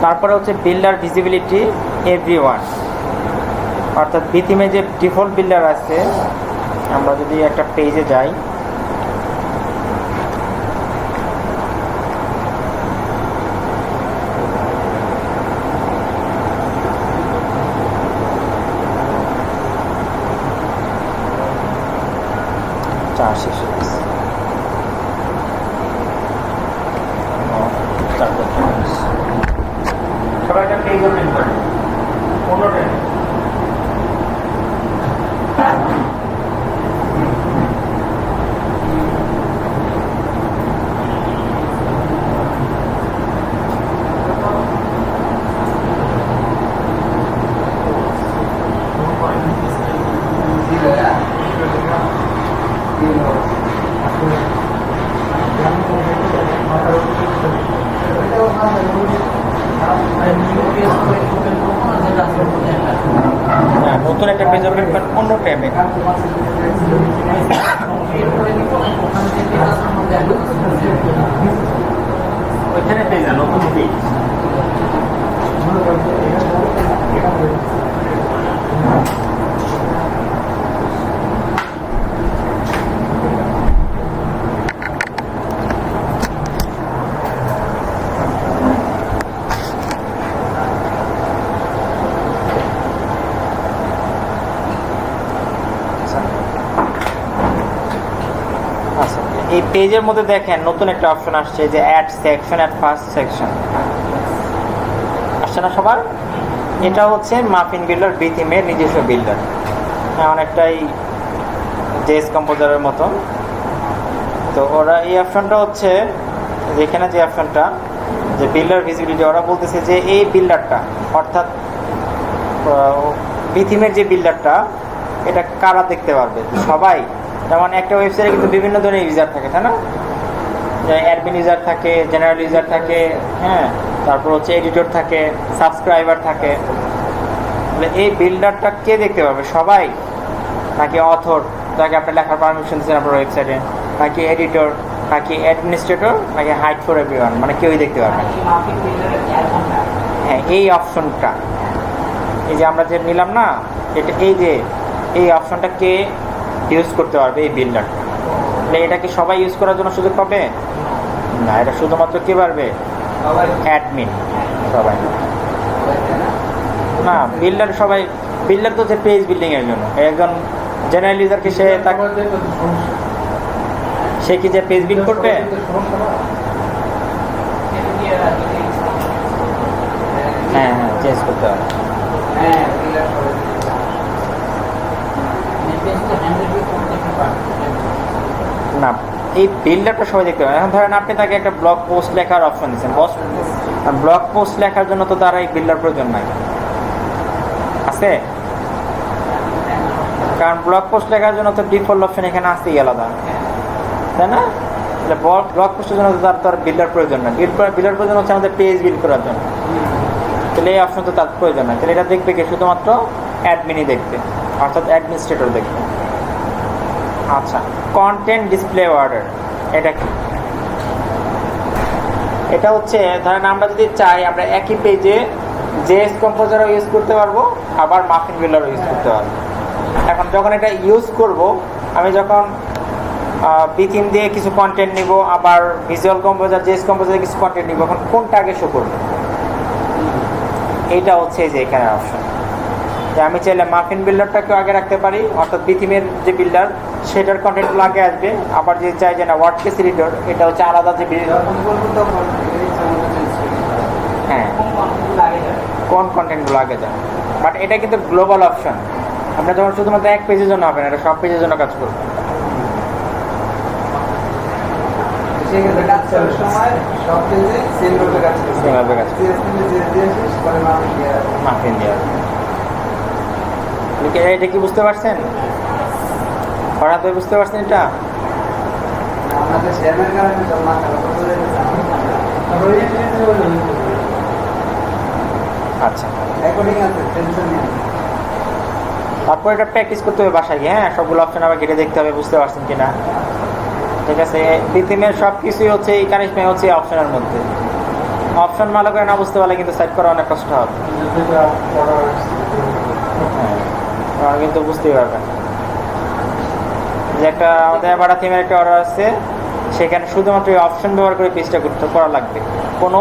তারপরে হচ্ছে বিল্ডার ভিজিবিলিটি এভরিওয়ান, অর্থাৎ বিথিমে যে ডিফল্ট বিল্ডার আছে, আমরা যদি একটা পেজে যাই, সবাই একটা পেজ ওপেন করে 15টা নতুন একটা পেজ ওপেন করেন অন্য ট্যাবে। ওইখানে পেজ না, নতুন পেজ। এই পেজের মধ্যে দেখেন নতুন একটা অপশন আসছে যে add section, add first section আসছে না সবার? এটা হচ্ছে মাফিন বিল্ডার বি থিমের নিজস্ব বিল্ডার, অনেকটাই জেএস কম্পোজারের মতো। তো ওরা এই অপশনটা হচ্ছে যেখানে যে অপশনটা যে বিল্ডার ভিজিবিলিটি, ওরা বলতেছে যে এই বিল্ডারটা অর্থাৎ বি থিমের যে বিল্ডারটা এটা কারা দেখতে পারবে? সবাই। যেমন একটা ওয়েবসাইটে কিন্তু বিভিন্ন ধরনের ইউজার থাকে, তাই না? অ্যাডমিন ইউজার থাকে, জেনারেল ইউজার থাকে, হ্যাঁ, তারপর হচ্ছে এডিটর থাকে, সাবস্ক্রাইবার থাকে। এই বিল্ডারটা কে দেখতে পাবে? সবাই? নাকি অথর যাকে আপনি লেখার পারমিশন দিচ্ছেন আপনার ওয়েবসাইটে, নাকি এডিটর, নাকি অ্যাডমিনিস্ট্রেটর, নাকি হাইড ফর এভরিওয়ান, মানে কেউই দেখতে পারবে? হ্যাঁ, এই অপশনটা এই যে আমরা যে নিলাম না, এটা এই যে এই অপশনটা কে ইউজ করতে পারবে? এই বিল্ডারটা। এটা কি সবাই ইউজ করার জন্য সুযোগ পাবে? না, এটা শুধুমাত্র কে পারবে? অ্যাডমিন। সবাই না, বিল্ডার সবাই। বিল্ডার তো হচ্ছে পেজ বিল্ডিং এর জন্য। একজন জেনারেল ইউজারকে সে কি যে পেজ বিল্ড করবে? হ্যাঁ হ্যাঁ, চেঞ্জ করতে হবে। না, এই বিল্ডারটা সবাই দেখতে পাবে। এখন ধরেন আপনি তাকে একটা ব্লগ পোস্ট লেখার অপশন দিচ্ছেন, ব্লগ পোস্ট লেখার জন্য তো তার এই বিল্ডার প্রয়োজন নাই, আছে? কারণ ব্লগ পোস্ট লেখার জন্য তো ডিফল্ট অপশন এখানে আসতেই আলাদা, তাই না? ব্লগ পোস্টের জন্য তো তার বিল্ডার প্রয়োজন না। বিল্ডার প্রয়োজন হচ্ছে আমাদের পেজ বিল্ড করার জন্য। তাহলে এই অপশন তো তার প্রয়োজন না। তাহলে এটা দেখবে কি? শুধুমাত্র অ্যাডমিনই দেখবে, অর্থাৎ অ্যাডমিনিস্ট্রেটর দেখবে। আচ্ছা, কন্টেন্ট ডিসপ্লে অর্ডার এটা কি? এটা হচ্ছে ধরেন আমরা যদি চাই আমরা একই পেজে জেএস কম্পোজারও ইউজ করতে পারবো, আবার মাফিন বিল্ডারও ইউজ করতে পারবো। এখন যখন এটা ইউজ করব, আমি যখন বি থিম দিয়ে কিছু কন্টেন্ট নিব, আবার ভিজুয়াল কম্পোজার জেএস কম্পোজারে কিছু কন্টেন্ট নিব, এখন কোনটা আগে শো করবে? এইটা হচ্ছে যে এখানে অপশন যে আমি চাইলে মাফিন বিল্ডারটাকেও আগে রাখতে পারি, অর্থাৎ বি থিমের যে বিল্ডার সেটার কন্টেন্টগুলো আগে আসবে। আবার যে চাই যে না ওয়ার্ডপ্রেস এডিটর, এটা হচ্ছে আলাদা যে হ্যাঁ, কোন কন্টেন্টগুলো আগে যায়। বাট এটা কিন্তু গ্লোবাল অপশন। আপনার যখন শুধুমাত্র এক পেজের জন্য হবে না, এটা সব পেজের জন্য কাজ করবে। এটা কি বুঝতে পারছেন? হঠাৎ বুঝতে পারছেন এটা? আচ্ছা, তারপর এটা প্র্যাকটিস করতে হবে বাসায় গিয়ে। হ্যাঁ, সবগুলো অপশন আবার ঘেটে দেখতে হবে বুঝতে পারছেন কিনা। ঠিক আছে, পৃথিবীর সব কিছুই হচ্ছে এই কানেকশন হচ্ছে এই অপশনের মধ্যে। অপশন ভালো করে না বুঝতে পারলে কিন্তু সেট করা অনেক কষ্ট হবে। হ্যাঁ, কিন্তু বুঝতেই পারবেন যে একটা আমাদের বাড়া থিমের একটা অর্ডার আছে, সেখানে শুধুমাত্র এই অপশন ব্যবহার করে পেজটা করা লাগবে, কোনো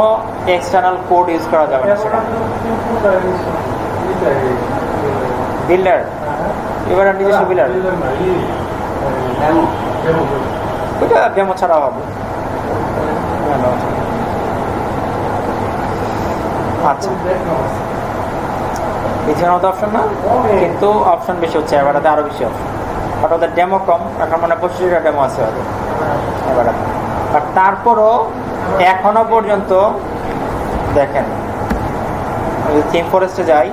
এক্সটার্নাল কোড ইউজ করা যাবে না। সেটা বিল্ডার, এবার নিজস্ব বিল্ডার, ওইটা ডেমো ছাড়া হবে। আচ্ছা, পিছনের মতো অপশন না, কিন্তু অপশন বেশি হচ্ছে এবারটাতে, আরো বেশি অপশন। বাট ওদের ডেমো কম, এখন মানে 25টা ডেমো আছে ওদের এবারটাতে। বাট তারপরও এখনো পর্যন্ত দেখেন, থিম ফরেস্টে যাই,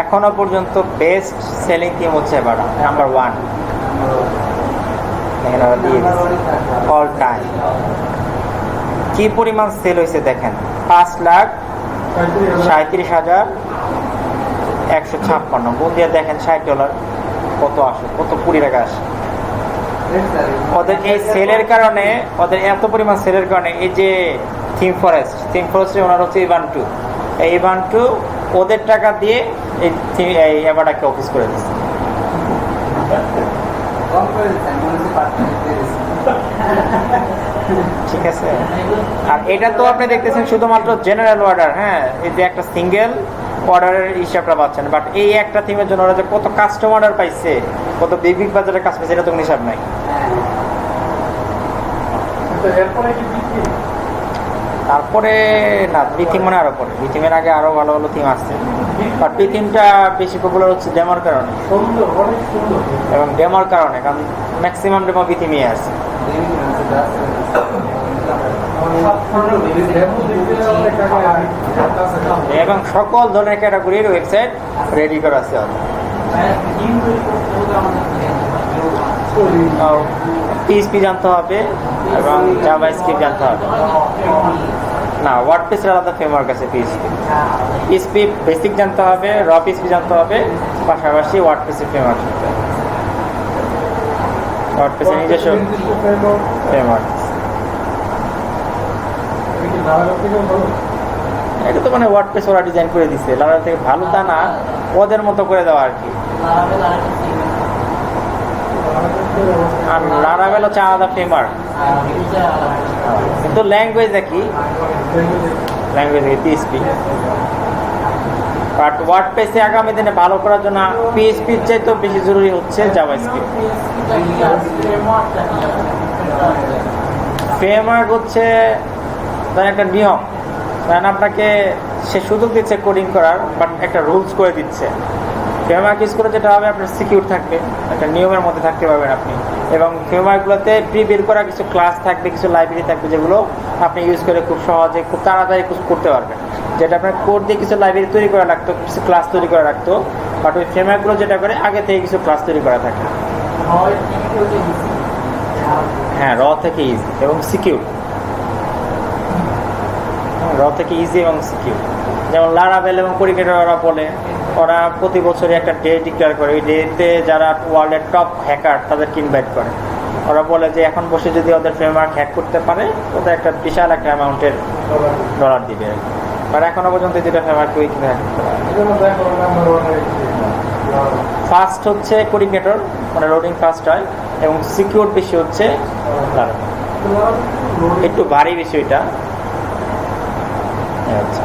এখনো পর্যন্ত বেস্ট সেলিং থিম হচ্ছে এবার নাম্বার 1 অল টাইম। কি পরিমাণ সেল হয়েছে দেখেন, 5,37,156 গুণ দিয়ে দেখেন $60 কত আসে, কত $20 আসে। ওদের এই সেলের কারণে, ওদের এত পরিমাণ সেলের কারণে এই যে থিম ফরেস্টে ওনার হচ্ছে ইভান্টু, এই ইভান্টু ওদের টাকা দিয়ে এই এবারটাকে অফিস করে দিচ্ছে। ঠিক আছে। আর এটা তো আপনি দেখতেছেন শুধুমাত্র জেনারেল অর্ডার, হ্যাঁ, এই যে একটা সিঙ্গেল অর্ডারের হিসাবটা পাচ্ছেন, বাট এই একটা থিমের জন্য ওরা যে কত কাস্টম অর্ডার পাইছে, কত বিগ বিগ বাজারের কাজ পাইছে, এটা তো হিসাব নাই। এরপরে কি বিক্রি? তারপরে না, বি থিম মানে আরো পরে, বি থিমের আগে আরো ভালো ভালো থিম আসছে, বাট বি থিমটা বেশি পপুলার হচ্ছে ডেমোর কারণে, সুন্দর, অনেক সুন্দর। এবং ডেমোর কারণে, কারণ ম্যাক্সিমাম ডেমো বি থিমই আছে। এবং সকল ধরনের ক্যাটাগরির ওয়েবসাইট রেডি করা আছে। পিএইচপি জানতে হবে এবং জাভাস্ক্রিপ্ট জানতে হবে। না, ওয়ার্ডপ্রেসের আলাদা ফ্রেমওয়ার্ক আছে। পিএইচপি বেসিক জানতে হবে, র পিএইচপি জানতে হবে, পাশাপাশি ওয়ার্ডপ্রেসের ফ্রেমওয়ার্ক জানতে হবে। ওয়ার্ডপ্রেসের নিজস্ব ফ্রেমওয়ার্ক। এটা তো মানে ওয়ার্ডপ্রেস ওরা ডিজাইন করে দিচ্ছে, লারাভেল থেকে ভালো তা না, ওদের মতো করে দেওয়া আর কি। আর লারাভেল হচ্ছে আলাদা ফ্রেমওয়ার্ক, কিন্তু ল্যাঙ্গুয়েজ একই, ল্যাঙ্গুয়েজ পিএইচপি। বাট ওয়ার্ডপ্রেসে আগামী দিনে ভালো করার জন্য পিএইচপির চাইতে বেশি জরুরি হচ্ছে জাভাস্ক্রিপ্ট। ফ্রেমওয়ার্ক হচ্ছে একটা নিয়ম, কারণ আপনাকে সে সুযোগ দিচ্ছে কোডিং করার, বাট একটা রুলস করে দিচ্ছে। ফ্রেমওয়ার্ক ইউজ করে যেটা হবে, আপনার সিকিউর থাকবে, একটা নিয়মের মধ্যে থাকতে পারবেন আপনি। এবং ফ্রেমওয়ার্কগুলোতে প্রি বিল করা কিছু ক্লাস থাকবে, কিছু লাইব্রেরি থাকবে, যেগুলো আপনি ইউজ করে খুব সহজে খুব তাড়াতাড়ি করতে পারবেন। যেটা আপনার কোড দিয়ে কিছু লাইব্রেরি তৈরি করা লাগতো, কিছু ক্লাস তৈরি করা লাগতো, বাট ওই ফ্রেমওয়ার্কগুলো যেটা করে আগে থেকে কিছু ক্লাস তৈরি করা থাকে। হ্যাঁ, র থেকে ইজি এবং সিকিউর। র থেকে ইজি এবং সিকিউর। যেমন লারাভেল এবং কোডিকেটর ওরা বলে, ওরা প্রতি বছরই একটা ডে ডিক্লেয়ার করে, ওই ডেতে যারা ওয়ার্ল্ডের টপ হ্যাকার তাদেরকে ইনভাইট করে। ওরা বলে যে এখন বসে যদি ওদের ফ্রেমওয়ার্ক হ্যাক করতে পারে, ওদের একটা বিশাল একটা অ্যামাউন্টের ডলার দিবে। আর এখনো পর্যন্ত যেটা ফ্রেমওয়ার্ক ওই হ্যাক করতে পারে। ফাস্ট হচ্ছে কোডিকেটর, মানে লোডিং ফাস্ট হয়, এবং সিকিউর বেশি হচ্ছে লারাভেল, একটু ভারী বেশি ওইটা। আচ্ছা,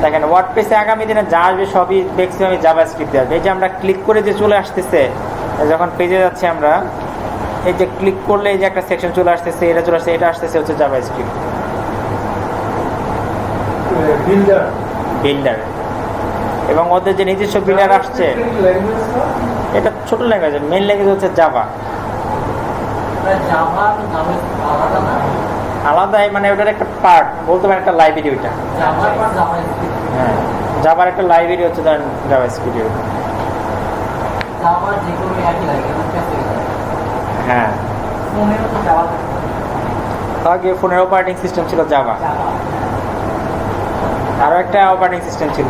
দেখেন ওয়ার্ডপ্রেসে আগামী দিনে যা আসবে সবই ম্যাক্সিমাম জাভাস্ক্রিপ্ট আসবে। এই যে আমরা ক্লিক করে যে চলে আসতেছে, যখন পেজে যাচ্ছি আমরা, এই যে ক্লিক করলে এই যে একটা সেকশন চলে আসতেছে, এটা চলে আসছে, এটা আসতেছে হচ্ছে জাভাস্ক্রিপ্ট বিল্ডার। এবং ওদের যে নিজস্ব বিল্ডার আসছে, এটা ছোট ল্যাঙ্গুয়েজ, মেইন ল্যাঙ্গুয়েজ হচ্ছে জাভা। আলাদাই, মানে ওটার একটা পার্ট বলতে পারেন, একটা লাইব্রেরি ওইটা। হ্যাঁ, জাভার একটা লাইব্রেরি হচ্ছে ধরেন জাভাস্ক্রিপ্ট। হ্যাঁ, আগে ফোনের অপারেটিং সিস্টেম ছিল জাভা, আরো একটা অপারেটিং সিস্টেম ছিল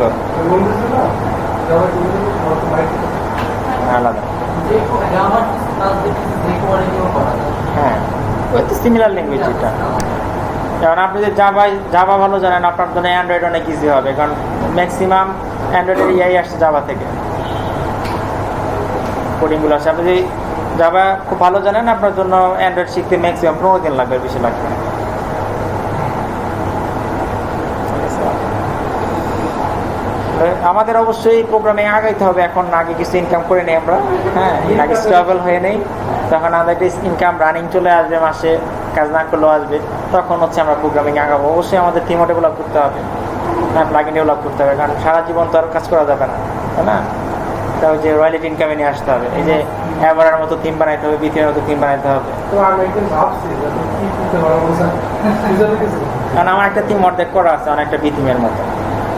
আলাদা। হ্যাঁ, ওই তো সিমিলার ল্যাঙ্গুয়েজ এটা। যেমন আপনি যে জাভা ভালো জানেন, আপনার জন্য অ্যান্ড্রয়েড অনেক ইজি হবে, কারণ ম্যাক্সিমাম অ্যান্ড্রয়েডের ইআই আসছে জাভা থেকে, কোডিংগুলো আসছে। আপনি যদি জাভা খুব ভালো জানেন, আপনার জন্য অ্যান্ড্রয়েড শিখতে ম্যাক্সিমাম 15 দিন লাগবে, বেশি লাগবে। আমাদের অবশ্যই প্রোগ্রামে আগাইতে হবে, এখন আগে কিছু ইনকাম করে নেই আমরা, হ্যাঁ, আগে স্ট্রাগল হয়ে নেই, তখন আমাদের ইনকাম রানিং চলে আসবে, মাসে কাজ না করলেও আসবে, তখন হচ্ছে আমরা প্রোগ্রামিং আগাবো। অবশ্যই আমাদের থিমও ডেভেলপ করতে হবে, হ্যাঁ, প্লাগইন ডেভেলপ করতে হবে, কারণ সারা জীবন তো আর কাজ করা যাবে না, তাই না? তাও যে রয়্যালিটি ইনকামে নিয়ে আসতে হবে, এই যে অ্যাভারের মতো থিম বানাইতে হবে, বিথিমের মতো থিম বানাইতে হবে। কারণ আমার একটা থিম অর্ধেক করা আছে, অনেকটা বিথিমের মতো।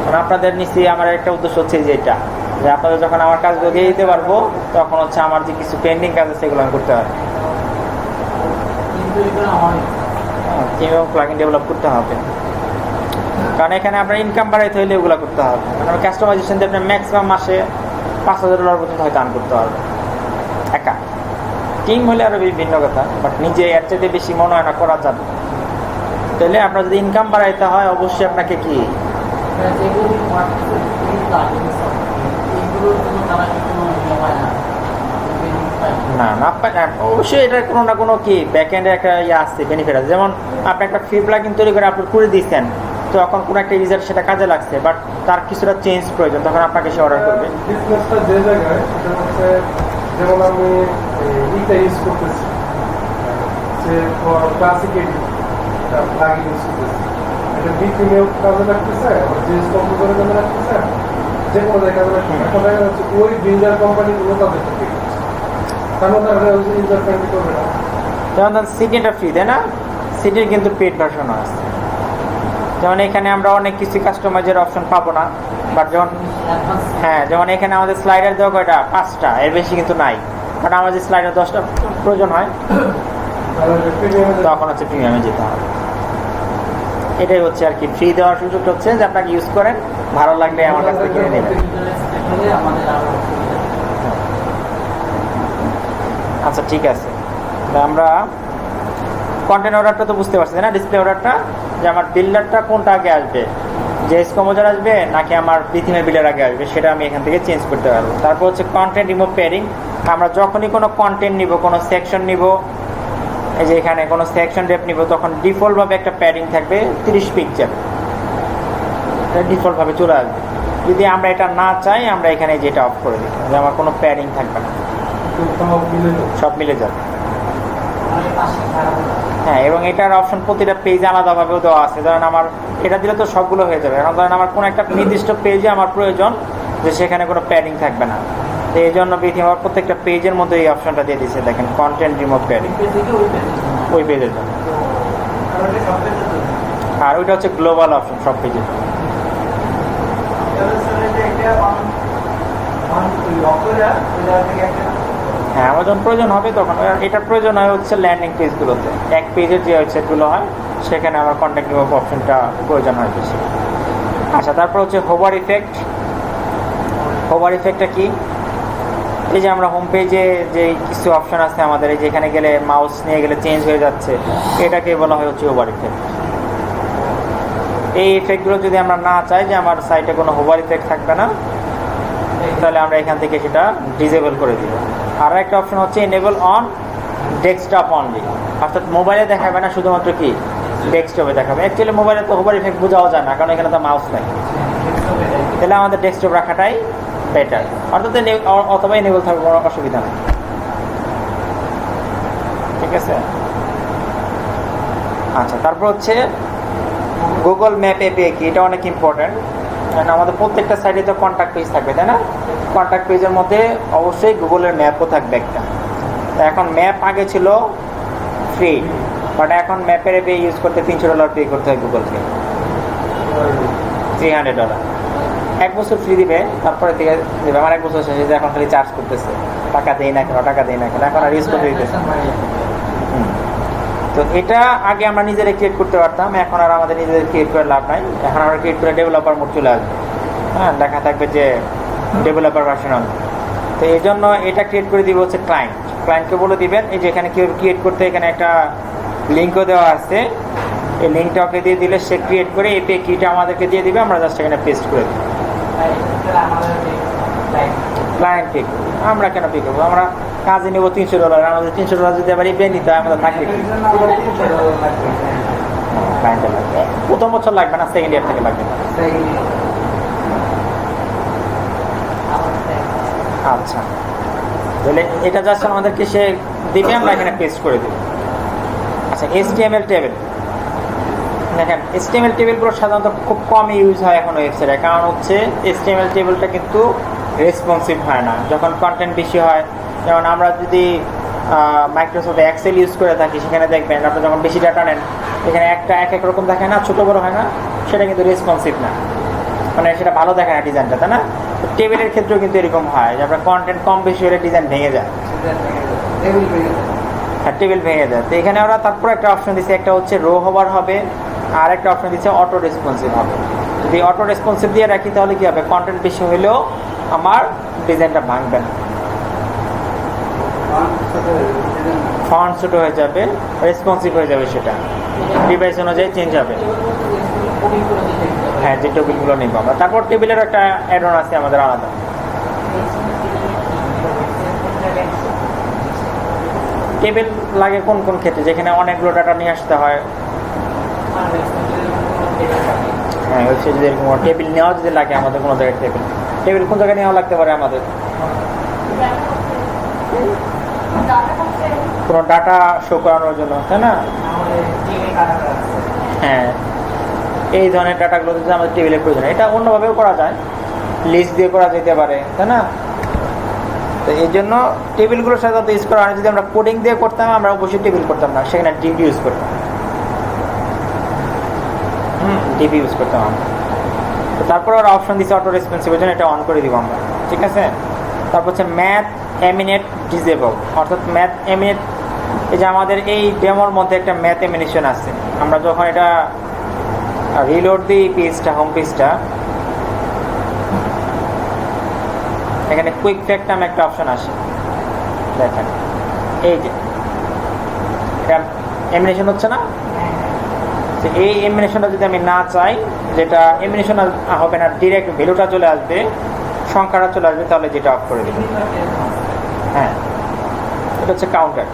কারণ আপনাদের নিশ্চয়ই আমার একটা উদ্দেশ্য হচ্ছে যে এটা, যে আপনাদের যখন আমার কাজগুলো দিয়ে দিতে পারবো, তখন হচ্ছে আমার যে কিছু পেন্ডিং কাজ আছে সেগুলো আমি করতে পারবো। থিম এবং প্লাগইন ডেভেলপ করতে হবে, কারণ এখানে আপনার ইনকাম বাড়াইতে হলে এগুলো করতে হবে। কারণ কাস্টমাইজেশন দিয়ে আপনার ম্যাক্সিমাম মাসে $5,000 পর্যন্ত হয়তো আর্ন করতে পারবে একা। টিম হলে আরও ভিন্ন কথা, বাট নিজে এর চাইতে বেশি মনে হয় না করা যাবে। তাহলে আপনার যদি ইনকাম বাড়াইতে হয়, অবশ্যই আপনাকে কি না না অবশ্যই এটার কোনো না কোনো কি ব্যাক এন্ডে একটা ইয়ে আসছে, বেনিফিট আছে। যেমন আপনি একটা ফ্রি প্লাগইন তৈরি করে আপলোড করে দিচ্ছেন, তো এখন কোনো একটা ইউজার সেটা কাজে লাগছে, বাট তার কিছুটা চেঞ্জ প্রয়োজন, তখন আপনাকে সে অর্ডার করবে। বিজনেসটা যে জায়গায় সেটা হচ্ছে, যেমন আমি ইটা ইউজ করতেছি, যে ক্লাসিক প্লাগইন ইউজ করতেছি, এটা বিপিএও কাজে লাগতেছে, আবার জিএস কম্পিউটারে কাজে লাগতেছে, যে কোনো জায়গায় কাজে লাগতেছে। এখন দেখা যাচ্ছে ওই বিল্ডার কোম্পানিগুলো তাদের থেকে তার মধ্যে ইউজার ফ্রেন্ডলি করবে না। যেমন ধরুন সিটিটা ফ্রি, তাই না? সিটির কিন্তু পেড ভার্সনও আছে। যেমন এখানে আমরা অনেক কিছু কাস্টমাইজের অপশন পাবো না, বাট যেমন হ্যাঁ, যেমন এখানে আমাদের স্লাইডার দেওয়া কয়টা 5টা, এর বেশি কিন্তু নাই, কারণ আমার যে স্লাইডার 10টা প্রয়োজন হয় তখন হচ্ছে প্রিমিয়ামে যেতে হবে। এটাই হচ্ছে আর কি, ফ্রি দেওয়ার সুযোগটা হচ্ছে যে আপনাকে ইউজ করেন, ভালো লাগলে আমার কাছ থেকে কিনে নেবেন। আচ্ছা ঠিক আছে, আমরা কন্টেন্ট অর্ডারটা তো বুঝতে পারছি না, ডিসপ্লে অর্ডারটা, যে আমার বিল্ডারটা কোনটা আগে আসবে, যে স্কমোজার আসবে নাকি আমার পৃথিবীর বিল্ডার আগে আসবে, সেটা আমি এখান থেকে চেঞ্জ করতে পারবো। তারপর হচ্ছে কন্টেন্ট রিমুভ পেয়ারিং। আমরা যখনই কোনো কন্টেন্ট নিব, কোনো সেকশন নিব, এই যে এখানে কোনো সেকশন ডেপ নিব, তখন ডিফল্টভাবে একটা প্যাডিং থাকবে 30 পিক্সেল, এটা ডিফল্টভাবে চলে আসবে। যদি আমরা এটা না চাই, আমরা এখানে যেটা অফ করে দিই, যে আমার কোনো প্যাডিং থাকবে না, সব মিলে যাবে। হ্যাঁ, এবং এটার অপশন প্রতিটা পেজে আলাদাভাবেও দেওয়া আছে। ধরেন আমার এটা দিলে তো সবগুলো হয়ে যাবে। এখন ধরেন আমার কোনো একটা নির্দিষ্ট পেজে আমার প্রয়োজন যে সেখানে কোনো প্যাডিং থাকবে না, তো এই জন্য আমার প্রত্যেকটা পেজের মধ্যে এই অপশনটা দিয়ে দিচ্ছে, দেখেন কন্টেন্ট রিমুভ প্যাডিং ওই পেজের জন্য। আর ওইটা হচ্ছে গ্লোবাল অপশন সব পেজের জন্য। হ্যাঁ, আমার যখন প্রয়োজন হবে তখন এটার প্রয়োজন হয় হচ্ছে ল্যান্ডিং পেজগুলোতে, এক পেজের যে ওয়েবসাইটগুলো হয় সেখানে আমার কন্ট্যাক্ট রিমুভ অপশনটা প্রয়োজন হয় বেশি। আচ্ছা, তারপর হচ্ছে হোভার ইফেক্ট। হোভার ইফেক্টটা কি? এই যে আমরা হোম পেজে যে কিছু অপশন আছে আমাদের, এই যে এখানে গেলে মাউস নিয়ে গেলে চেঞ্জ হয়ে যাচ্ছে, এটাকে বলা হয় হচ্ছে হোভার ইফেক্ট। এই ইফেক্টগুলো যদি আমরা না চাই যে আমার সাইটে কোনো হোভার ইফেক্ট থাকবে না, তাহলে আমরা এখান থেকে সেটা ডিসেবল করে দিব। আর একটা অপশন হচ্ছে এনেবল অন ডেস্কটপ অনলি, অর্থাৎ মোবাইলে দেখাবে না, শুধুমাত্র কি ডেস্কটপে দেখাবে। অ্যাকচুয়ালি মোবাইলে তো হোভার ইফেক্ট বোঝাও যায় না, কারণ এখানে তো মাউস নাই, তাহলে আমাদের ডেস্কটপ রাখাটাই বেটার, অর্থাৎ অথবা এনেবল থাকবে, কোনো অসুবিধা নেই। ঠিক আছে। আচ্ছা, তারপর হচ্ছে গুগল ম্যাপ এপিআই কি, এটা অনেক ইম্পর্টেন্ট। আমাদের প্রত্যেকটা সাইডে তো কন্ট্যাক্ট পেজ থাকবে, তাই না? কন্ট্যাক্ট পেজের মধ্যে অবশ্যই গুগলের ম্যাপও থাকবে একটা। তো এখন ম্যাপ আগে ছিল ফ্রি, বাট এখন ম্যাপের এপে ইউজ করতে $300 পে করতে হয় গুগলকে, $300। 1 বছর ফ্রি দিবে, তারপরে থেকে দেবে। আমার 1 বছর শেষে এখন খালি চার্জ করতেছে, টাকা দেই না কেন, টাকা দেই না কেন, এখন আর ইউজ করতে দিতেছে। তো এটা আগে আমরা নিজেরা ক্রিয়েট করতে পারতাম, এখন আর আমাদের নিজেদের ক্রিয়েট করে লাভ নাই। এখন আমরা ক্রিয়েট করে ডেভেলপার মোড চলে আসবে, হ্যাঁ, লেখা থাকবে যে ডেভেলপার ভার্সন অন। তো এই জন্য এটা ক্রিয়েট করে দিবে হচ্ছে ক্লায়েন্টকে বলে দিবেন, এই যে এখানে কেউ ক্রিয়েট করতে এখানে একটা লিঙ্কও দেওয়া আছে, এই লিঙ্কটা ওকে দিয়ে দিলে সে ক্রিয়েট করে এপিআই কিটা আমাদেরকে দিয়ে দিবে, আমরা জাস্ট এখানে পেস্ট করে দিই। ক্লায়েন্ট পে করবো, আমরা কেন পে করবো? আমরা কাজে নেবো $300, আমাদের $300 যদি আবার এপিআই নিতে হয়, আমাদের থাকবে কি? ক্লায়েন্টে লাগবে, প্রথম বছর লাগবে না, সেকেন্ড ইয়ার থেকে লাগবে না। আচ্ছা, তাহলে এটা জাস্ট আমাদেরকে সে দিবে, আমরা এখানে পেস্ট করে দেবো। আচ্ছা, HTML টেবিল। দেখেন, HTML টেবিলগুলো সাধারণত খুব কম ইউজ হয় এখন ওয়েবসাইটে, কারণ হচ্ছে HTML টেবিলটা কিন্তু রেসপন্সিভ হয় না যখন কন্টেন্ট বেশি হয়। যেমন আমরা যদি মাইক্রোসফট এক্সেল ইউজ করে থাকি, সেখানে দেখবেন আপনি যখন বেশি ডাটা নেন, এখানে একটা এক রকম দেখায় না, ছোটো বড়ো হয় না, সেটা কিন্তু রেসপন্সিভ না, মানে সেটা ভালো দেখায় না ডিজাইনটা, তাই না? টেবিলের ক্ষেত্রেও কিন্তু এরকম হয় যে আপনার কন্টেন্ট কম বেশি হলে ডিজাইন ভেঙে যায়, হ্যাঁ, টেবিল ভেঙে যায়। তো এখানে ওরা তারপর একটা অপশন দিচ্ছে, একটা হচ্ছে রো হোভার হবে, আর একটা অপশন দিচ্ছে অটো রেসপন্সিভ হবে। যদি অটো রেসপন্সিভ দিয়ে রাখি তাহলে কি হবে, কন্টেন্ট বেশি হলেও আমার ডিজাইনটা ভাঙবে না, ফন্ট ছোট হয়ে যাবে, রেসপন্সিভ হয়ে যাবে, সেটা ডিভাইস অনুযায়ী চেঞ্জ হবে। হ্যাঁ, যে টেবিলগুলো নিব আমরা। তারপর টেবিলের একটা অ্যাড অন আছে আমাদের আলাদা। টেবিল লাগে কোন কোন ক্ষেত্রে, যেখানে অনেকগুলো ডাটা নিয়ে আসতে হয়। হ্যাঁ, ওয়েবসাইট যদি এরকম টেবিল নেওয়া যদি লাগে আমাদের কোনো জায়গায়, টেবিল কোন জায়গায় নেওয়া লাগতে পারে আমাদের? কোনো ডাটা শো করানোর জন্য, তাই না? হ্যাঁ, এই ধরনের ডাটাগুলো যদি আমাদের টেবিলের প্রয়োজন, এটা অন্যভাবেও করা যায়, লিস্ট দিয়ে করা যেতে পারে, তাই না? তো এই জন্য টেবিলগুলোর সাথে ইউজ করা হয়। যদি আমরা কোডিং দিয়ে করতাম আমরা অবশ্যই টেবিল করতাম না, সেখানে ডিবি ইউজ করতাম। ডিবি ইউজ করতাম আমরা। তো তারপর ওরা অপশন দিচ্ছে অটো রেসপন্সিভ, জন্য এটা অন করে দিব আমরা, ঠিক আছে? তারপর হচ্ছে ম্যাথ এমিনেট ডিজেবল, অর্থাৎ ম্যাথ এমিনেট, এই যে আমাদের এই ডেমোর মধ্যে একটা ম্যাথ এমিনেশন আছে। আমরা যখন এটা রিলোড দিই পেজটা, হোম পেজটা, এখানে কুইক ফ্যাক্ট নামে একটা অপশন আসে, দেখেন এই যে এটা এমিনেশন হচ্ছে না? এই এমিনেশনটা যদি আমি না চাই, যেটা এমিনেশন হবে না, ডিরেক্ট ভ্যালুটা চলে আসবে, সংখ্যাটা চলে আসবে, তাহলে যেটা অফ করে দেব। হ্যাঁ, এটা হচ্ছে কাউন্টার।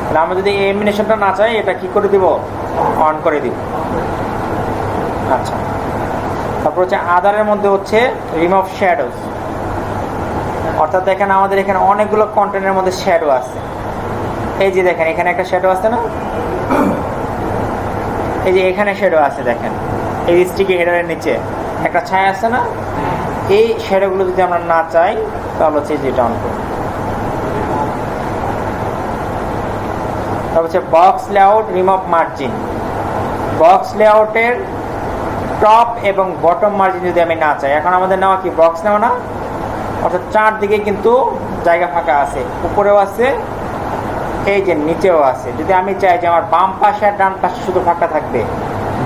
তাহলে আমরা যদি এই এমিনেশনটা না চাই, এটা কি করে দিব? অন করে দিব। আচ্ছা, তারপর হচ্ছে আদারের মধ্যে হচ্ছে রিমুভ শ্যাডোজ, অর্থাৎ দেখেন আমাদের এখানে অনেকগুলো কন্টেন্টের মধ্যে শ্যাডো আছে। এই যে দেখেন এখানে একটা শ্যাডো আছে না, এই যে এখানে শ্যাডো আছে, দেখেন এই স্টিকি হেডারের নিচে একটা ছায়া আছে না, এই শ্যাডোগুলো যদি আমরা না চাই তাহলে হচ্ছে যেটা অন করব। তারপর হচ্ছে box layout remove margin, box লেআউটের টপ এবং বটম মার্জিন যদি আমি না চাই, এখন আমাদের নেওয়া কি বক্স নেওয়া না, অর্থাৎ চারদিকে কিন্তু জায়গা ফাঁকা আছে, উপরেও আছে, এই যে নিচেও আছে। যদি আমি চাই যে আমার বাম পাশে আর ডান পাশে শুধু ফাঁকা থাকবে,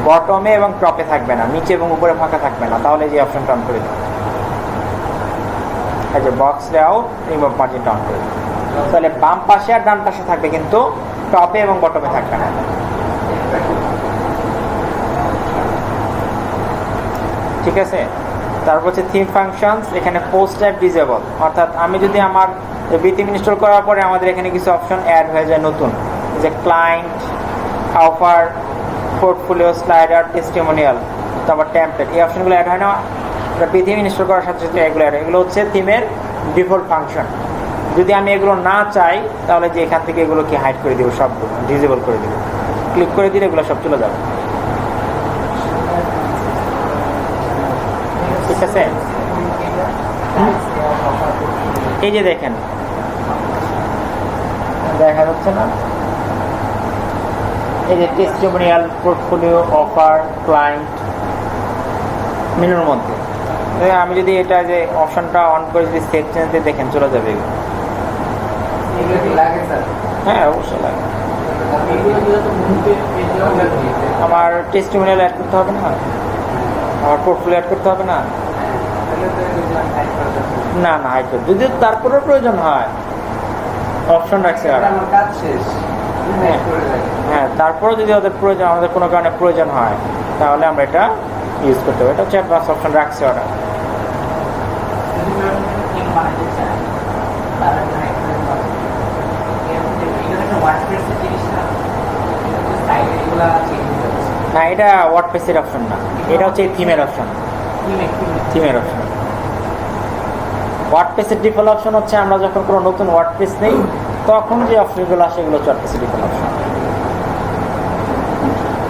বটমে এবং টপে থাকবে না, নিচে এবং উপরে ফাঁকা থাকবে না, তাহলে যে অপশনটা অন করে দিই, এই যে বক্স লেআউট রিমুভ মার্জিনটা অন করে দিই, তাহলে বাম পাশে আর ডান পাশে থাকবে, কিন্তু টপে এবং বটমে থাকবে না। ঠিক আছে? তারপর হচ্ছে থিম ফাংশনস, এখানে পোস্ট টাইপ ডিসেবল, অর্থাৎ আমি যদি আমার বিথিম ইনস্টল করার পরে আমাদের এখানে কিছু অপশন অ্যাড হয়ে যায় নতুন, যে client, offer, portfolio, slider, testimonial, তারপর টেমপ্লেট, এই অপশনগুলো অ্যাড হয় না বিথিম ইনস্টল করার সাথে সাথে, এগুলো অ্যাড, এগুলো হচ্ছে থিমের ডিফল্ট ফাংশন। যদি আমি এগুলো না চাই তাহলে যে এখান থেকে এগুলোকে হাইড করে দেবো, সবগুলো ডিসেবল করে দেবো, ক্লিক করে দিলে এগুলো সব চলে যাবে। ঠিক আছে? এই যে দেখেন দেখা যাচ্ছে না, এই যে টেস্টিমোনিয়াল, পোর্টফোলিও, অফার, ক্লায়েন্ট মেনুর মধ্যে আমি যদি এটা যে অপশনটা অন করে যদি সেভ চেঞ্জ দিয়ে দেখেন চলে যাবে এগুলো। হ্যাঁ, অবশ্যই লাগে। আমার টেস্টিমোনিয়াল অ্যাড করতে হবে না, আমার পোর্টফোলিও অ্যাড করতে হবে না, না না হাইড করতে, যদি তারপরেও প্রয়োজন হয় অপশন রাখছে আর হ্যাঁ, তারপরেও যদি ওদের প্রয়োজন, আমাদের কোনো কারণে প্রয়োজন হয় তাহলে আমরা এটা ইউজ করতে হবে। এটা হচ্ছে অ্যাডভান্স অপশন রাখছে ওরা। না, এটা ওয়ার্ডপ্রেসের অপশন না, এটা হচ্ছে থিমের অপশন। থিমের অপশন, ওয়ার্ডপ্রেসের ডিফল্ট অপশন হচ্ছে আমরা যখন কোনো নতুন ওয়ার্ডপ্রেস নেই তখন যে অপশনগুলো আসে এগুলো হচ্ছে ওয়ার্ডপ্রেসের ডিফল্ট অপশন।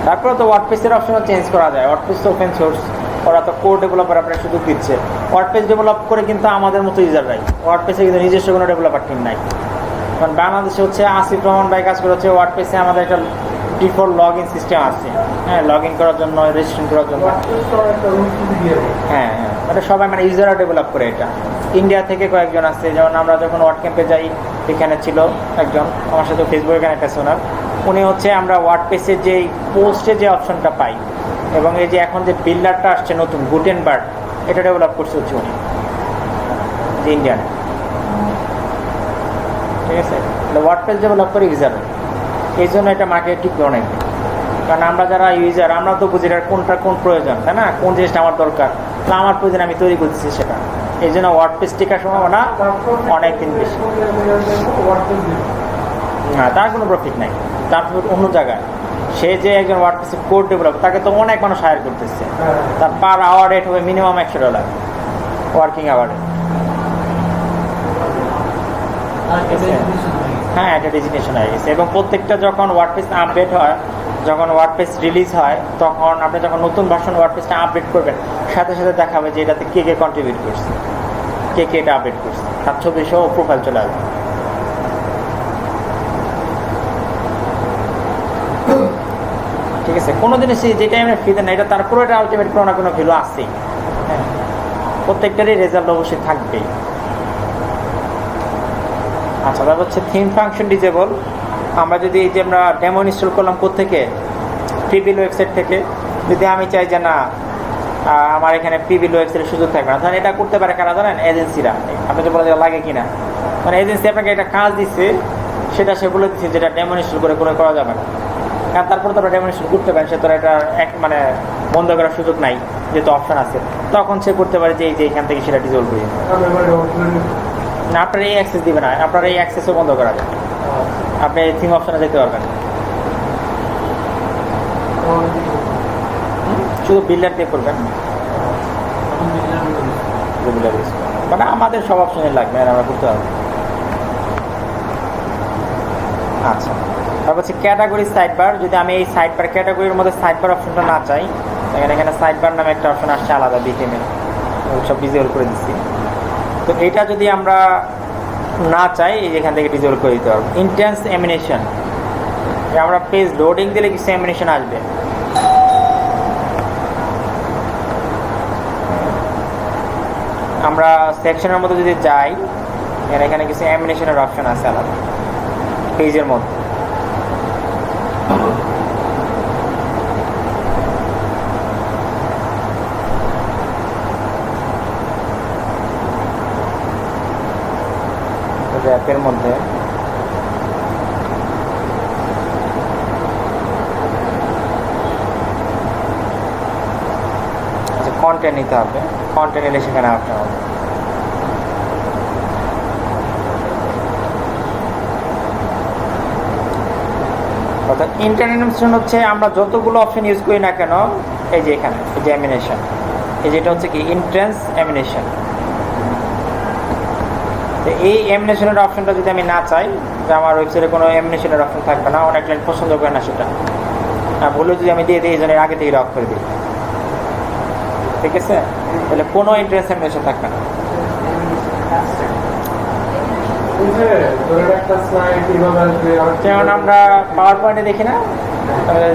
তারপরে তো ওয়ার্ডপ্রেসের অপশনও চেঞ্জ করা যায়, ওয়ার্ডপ্রেস তো ওপেন সোর্স, ওরা তো কোর ডেভেলপার আপনার সুযোগ দিচ্ছে। ওয়ার্ডপ্রেস ডেভেলপ করে কিন্তু আমাদের মতো ইউজাররাই, ওয়ার্ডপ্রেসে কিন্তু নিজস্ব কোনো ডেভেলপার টিম নাই। কারণ বাংলাদেশে হচ্ছে আসিফ রহমান ভাই কাজ করে হচ্ছে ওয়ার্ডপ্রেসে, আমাদের একটা ডিফল্ট লগ ইন সিস্টেম আছে, হ্যাঁ, লগ ইন করার জন্য, রেজিস্ট্রেশন করার জন্য। হ্যাঁ হ্যাঁ, এটা সবাই মানে ইউজাররা ডেভেলপ করে। এটা ইন্ডিয়া থেকে কয়েকজন আছে, যেমন আমরা যখন ওয়ার্ড ক্যাম্পে যাই এখানে ছিল একজন, আমার সাথে ফেসবুকে কানেক্ট আছে ওনার, উনি হচ্ছে আমরা ওয়ার্ডপ্রেসের যে পোস্টে যে অপশনটা পাই এবং এই যে এখন যে বিল্ডারটা আসছে নতুন গুটেনবার্গ, এটা ডেভেলপ করছে হচ্ছে উনি, যে ইন্ডিয়ান। ঠিক আছে, ওয়ার্ডপ্রেস ডেভেলপ করে ইউজার, এই জন্য এটা মার্কেটে টিকলো অনেক। কারণ আমরা যারা ইউজার আমরা তো বুঝি এটা কোনটা কোন প্রয়োজন, তাই না, কোন জিনিসটা আমার দরকার, আমার প্রয়োজন আমি তৈরি করতেছি সেটা। এই জন্য ওয়ার্ডপ্রেস টিকার সম্ভাবনা অনেক দিন বেশি। না, তার কোনো প্রফিট নাই, তার প্রফিট অন্য জায়গায়। সে যে একজন ওয়ার্ডপ্রেসের কোড ডেভেলপ, তাকে তো অনেক মানুষ হায়ার করতেছে, তার পার আওয়ার রেট হবে মিনিমাম $100 ওয়ার্কিং আওয়ারে। হ্যাঁ, এটা ডেজিগনেশন হয়ে গেছে। এবং প্রত্যেকটা যখন ওয়ার্ডপ্রেস আপডেট হয়, যখন ওয়ার্ডপ্রেস রিলিজ হয়, তখন আপনি যখন নতুন ভার্সন ওয়ার্ডপ্রেসটা আপডেট করবেন, সাথে সাথে দেখাবে যে এটাতে কে কে কন্ট্রিবিউট করছে, কে কে এটা আপডেট করছে, তার ছবি সহ প্রোফাইল চলে আসবে। ঠিক আছে, কোনো জিনিসই যেটা আমরা ফ্রি দেন না, এটা তারপরে এটা আলটিমেট কোনো না কোনো ভ্যালু আসছেই। হ্যাঁ, প্রত্যেকটারই রেজাল্ট অবশ্যই থাকবেই। আচ্ছা, তারপর হচ্ছে থিম ফাংশন ডিজেবল। আমরা যদি এই যে আমরা ডেমো ইনস্টল করলাম কোত্থেকে, প্রিবিল ওয়েবসাইট থেকে, যদি আমি চাই যে না আমার এখানে প্রিবিল ওয়েবসাইটের সুযোগ থাকবে না, তাহলে এটা করতে পারে কারা জানেন? এজেন্সিরা। আপনি তো বলা লাগে কিনা, মানে এজেন্সি আপনাকে একটা কাজ দিচ্ছে, সেটা সে বলে দিচ্ছে যেটা ডেমো ইনস্টল করে কোনো করা যাবে না। কারণ তারপরে তো আপনার ডেমো ইনস্টল করতে পারেন, সে তো এটা মানে বন্ধ করার সুযোগ নাই, যেহেতু অপশন আছে, তখন সে করতে পারে যে এই যে এখান থেকে সেটা ডিজেবল করে না, আপনার এই অ্যাক্সেস দিবে না, আপনার এই অ্যাক্সেসও বন্ধ করা যায়। আপনি এই থিম অপশনে যেতে পারবেন, শুধু বিল্ডার দিয়ে করবেন, মানে আমাদের সব অপশনে লাগবে আর আমরা করতে পারবো। আচ্ছা, তারপর হচ্ছে ক্যাটাগরি সাইড বার। যদি আমি এই সাইড বার ক্যাটাগরির মধ্যে সাইড বার অপশনটা না চাই, এখানে সাইড বার নামে একটা অপশন আসছে আলাদা, বিটিএমে সব ডিজেবল করে দিচ্ছি। তো এটা যদি আমরা না চাই, এখান থেকে ডিজেবল করে দিতে পারবো। ইন্টেন্স অ্যানিমেশন, আমরা পেজ লোডিং দিলে কিছু অ্যানিমেশন আসবে, আমরা সেকশনের মধ্যে যদি যাই, এখানে কিছু অ্যানিমেশনের অপশন আছে আলাদা পেজের মধ্যে। অ্যাপের মধ্যে কন্টেন্ট নিতে হবে, কন্টেন্ট এলে সেখানে অপশন হবে। অর্থাৎ ইন্টারনেশন হচ্ছে আমরা যতগুলো অপশন ইউজ করি না কেন, এই যে এখানে এই যে অ্যানিমেশন, এই যেটা হচ্ছে কি ইন্টেন্স অ্যানিমেশন। তো এই অ্যানিমেশনের অপশনটা যদি আমি না চাই, যে আমার ওয়েবসাইটে কোনো অ্যানিমেশনের অপশন থাকবে না, অনেক ক্লায়েন্ট পছন্দ করে না সেটা, বলে যদি আমি দিয়ে দিই, এই জন্য আগে থেকে অফ করে দিই, ঠিক আছে, তাহলে কোনো ইন্টারেস্ট অ্যানিমেশন থাকবে না। যেমন আমরা পাওয়ার পয়েন্টে দেখি না,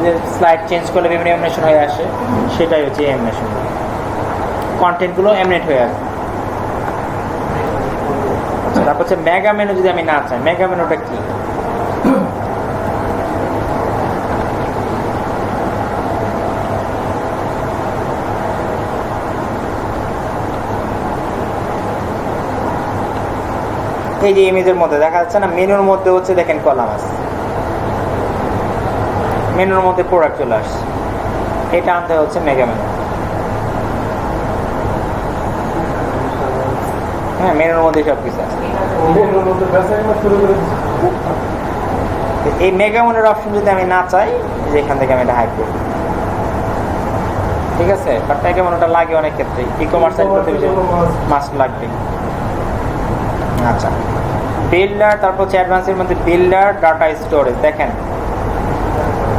যে স্লাইড চেঞ্জ করলে বিভিন্ন অ্যানিমেশন হয়ে আসে, সেটাই হচ্ছে অ্যানিমেশন, কন্টেন্টগুলো অ্যানিমেট হয়ে আসে। তারপর হচ্ছে মেগা মেনু। যদি আমি না চাই, মেগা মেনুটা কি? এই যে ইমেজের মধ্যে দেখা যাচ্ছে না, মেনুর মধ্যে হচ্ছে দেখেন কলাম আছে, মেনুর মধ্যে প্রোডাক্ট চলে আসছে, এটা আনতে হচ্ছে মেগা মেনু। হ্যাঁ, মেনুর মধ্যে সব কিছু আছে। এই মেগা মেনুর অপশন যদি আমি না চাই, যে এখান থেকে আমি এটা হাইড করি, ঠিক আছে। বাট মেগা মেনুটা লাগে অনেক ক্ষেত্রে, ই কমার্স সাইট করতে মাস্ট লাগবে। আচ্ছা, বিল্ডার, তারপর হচ্ছে অ্যাডভান্সের মধ্যে বিল্ডার, ডাটা স্টোরেজ। দেখেন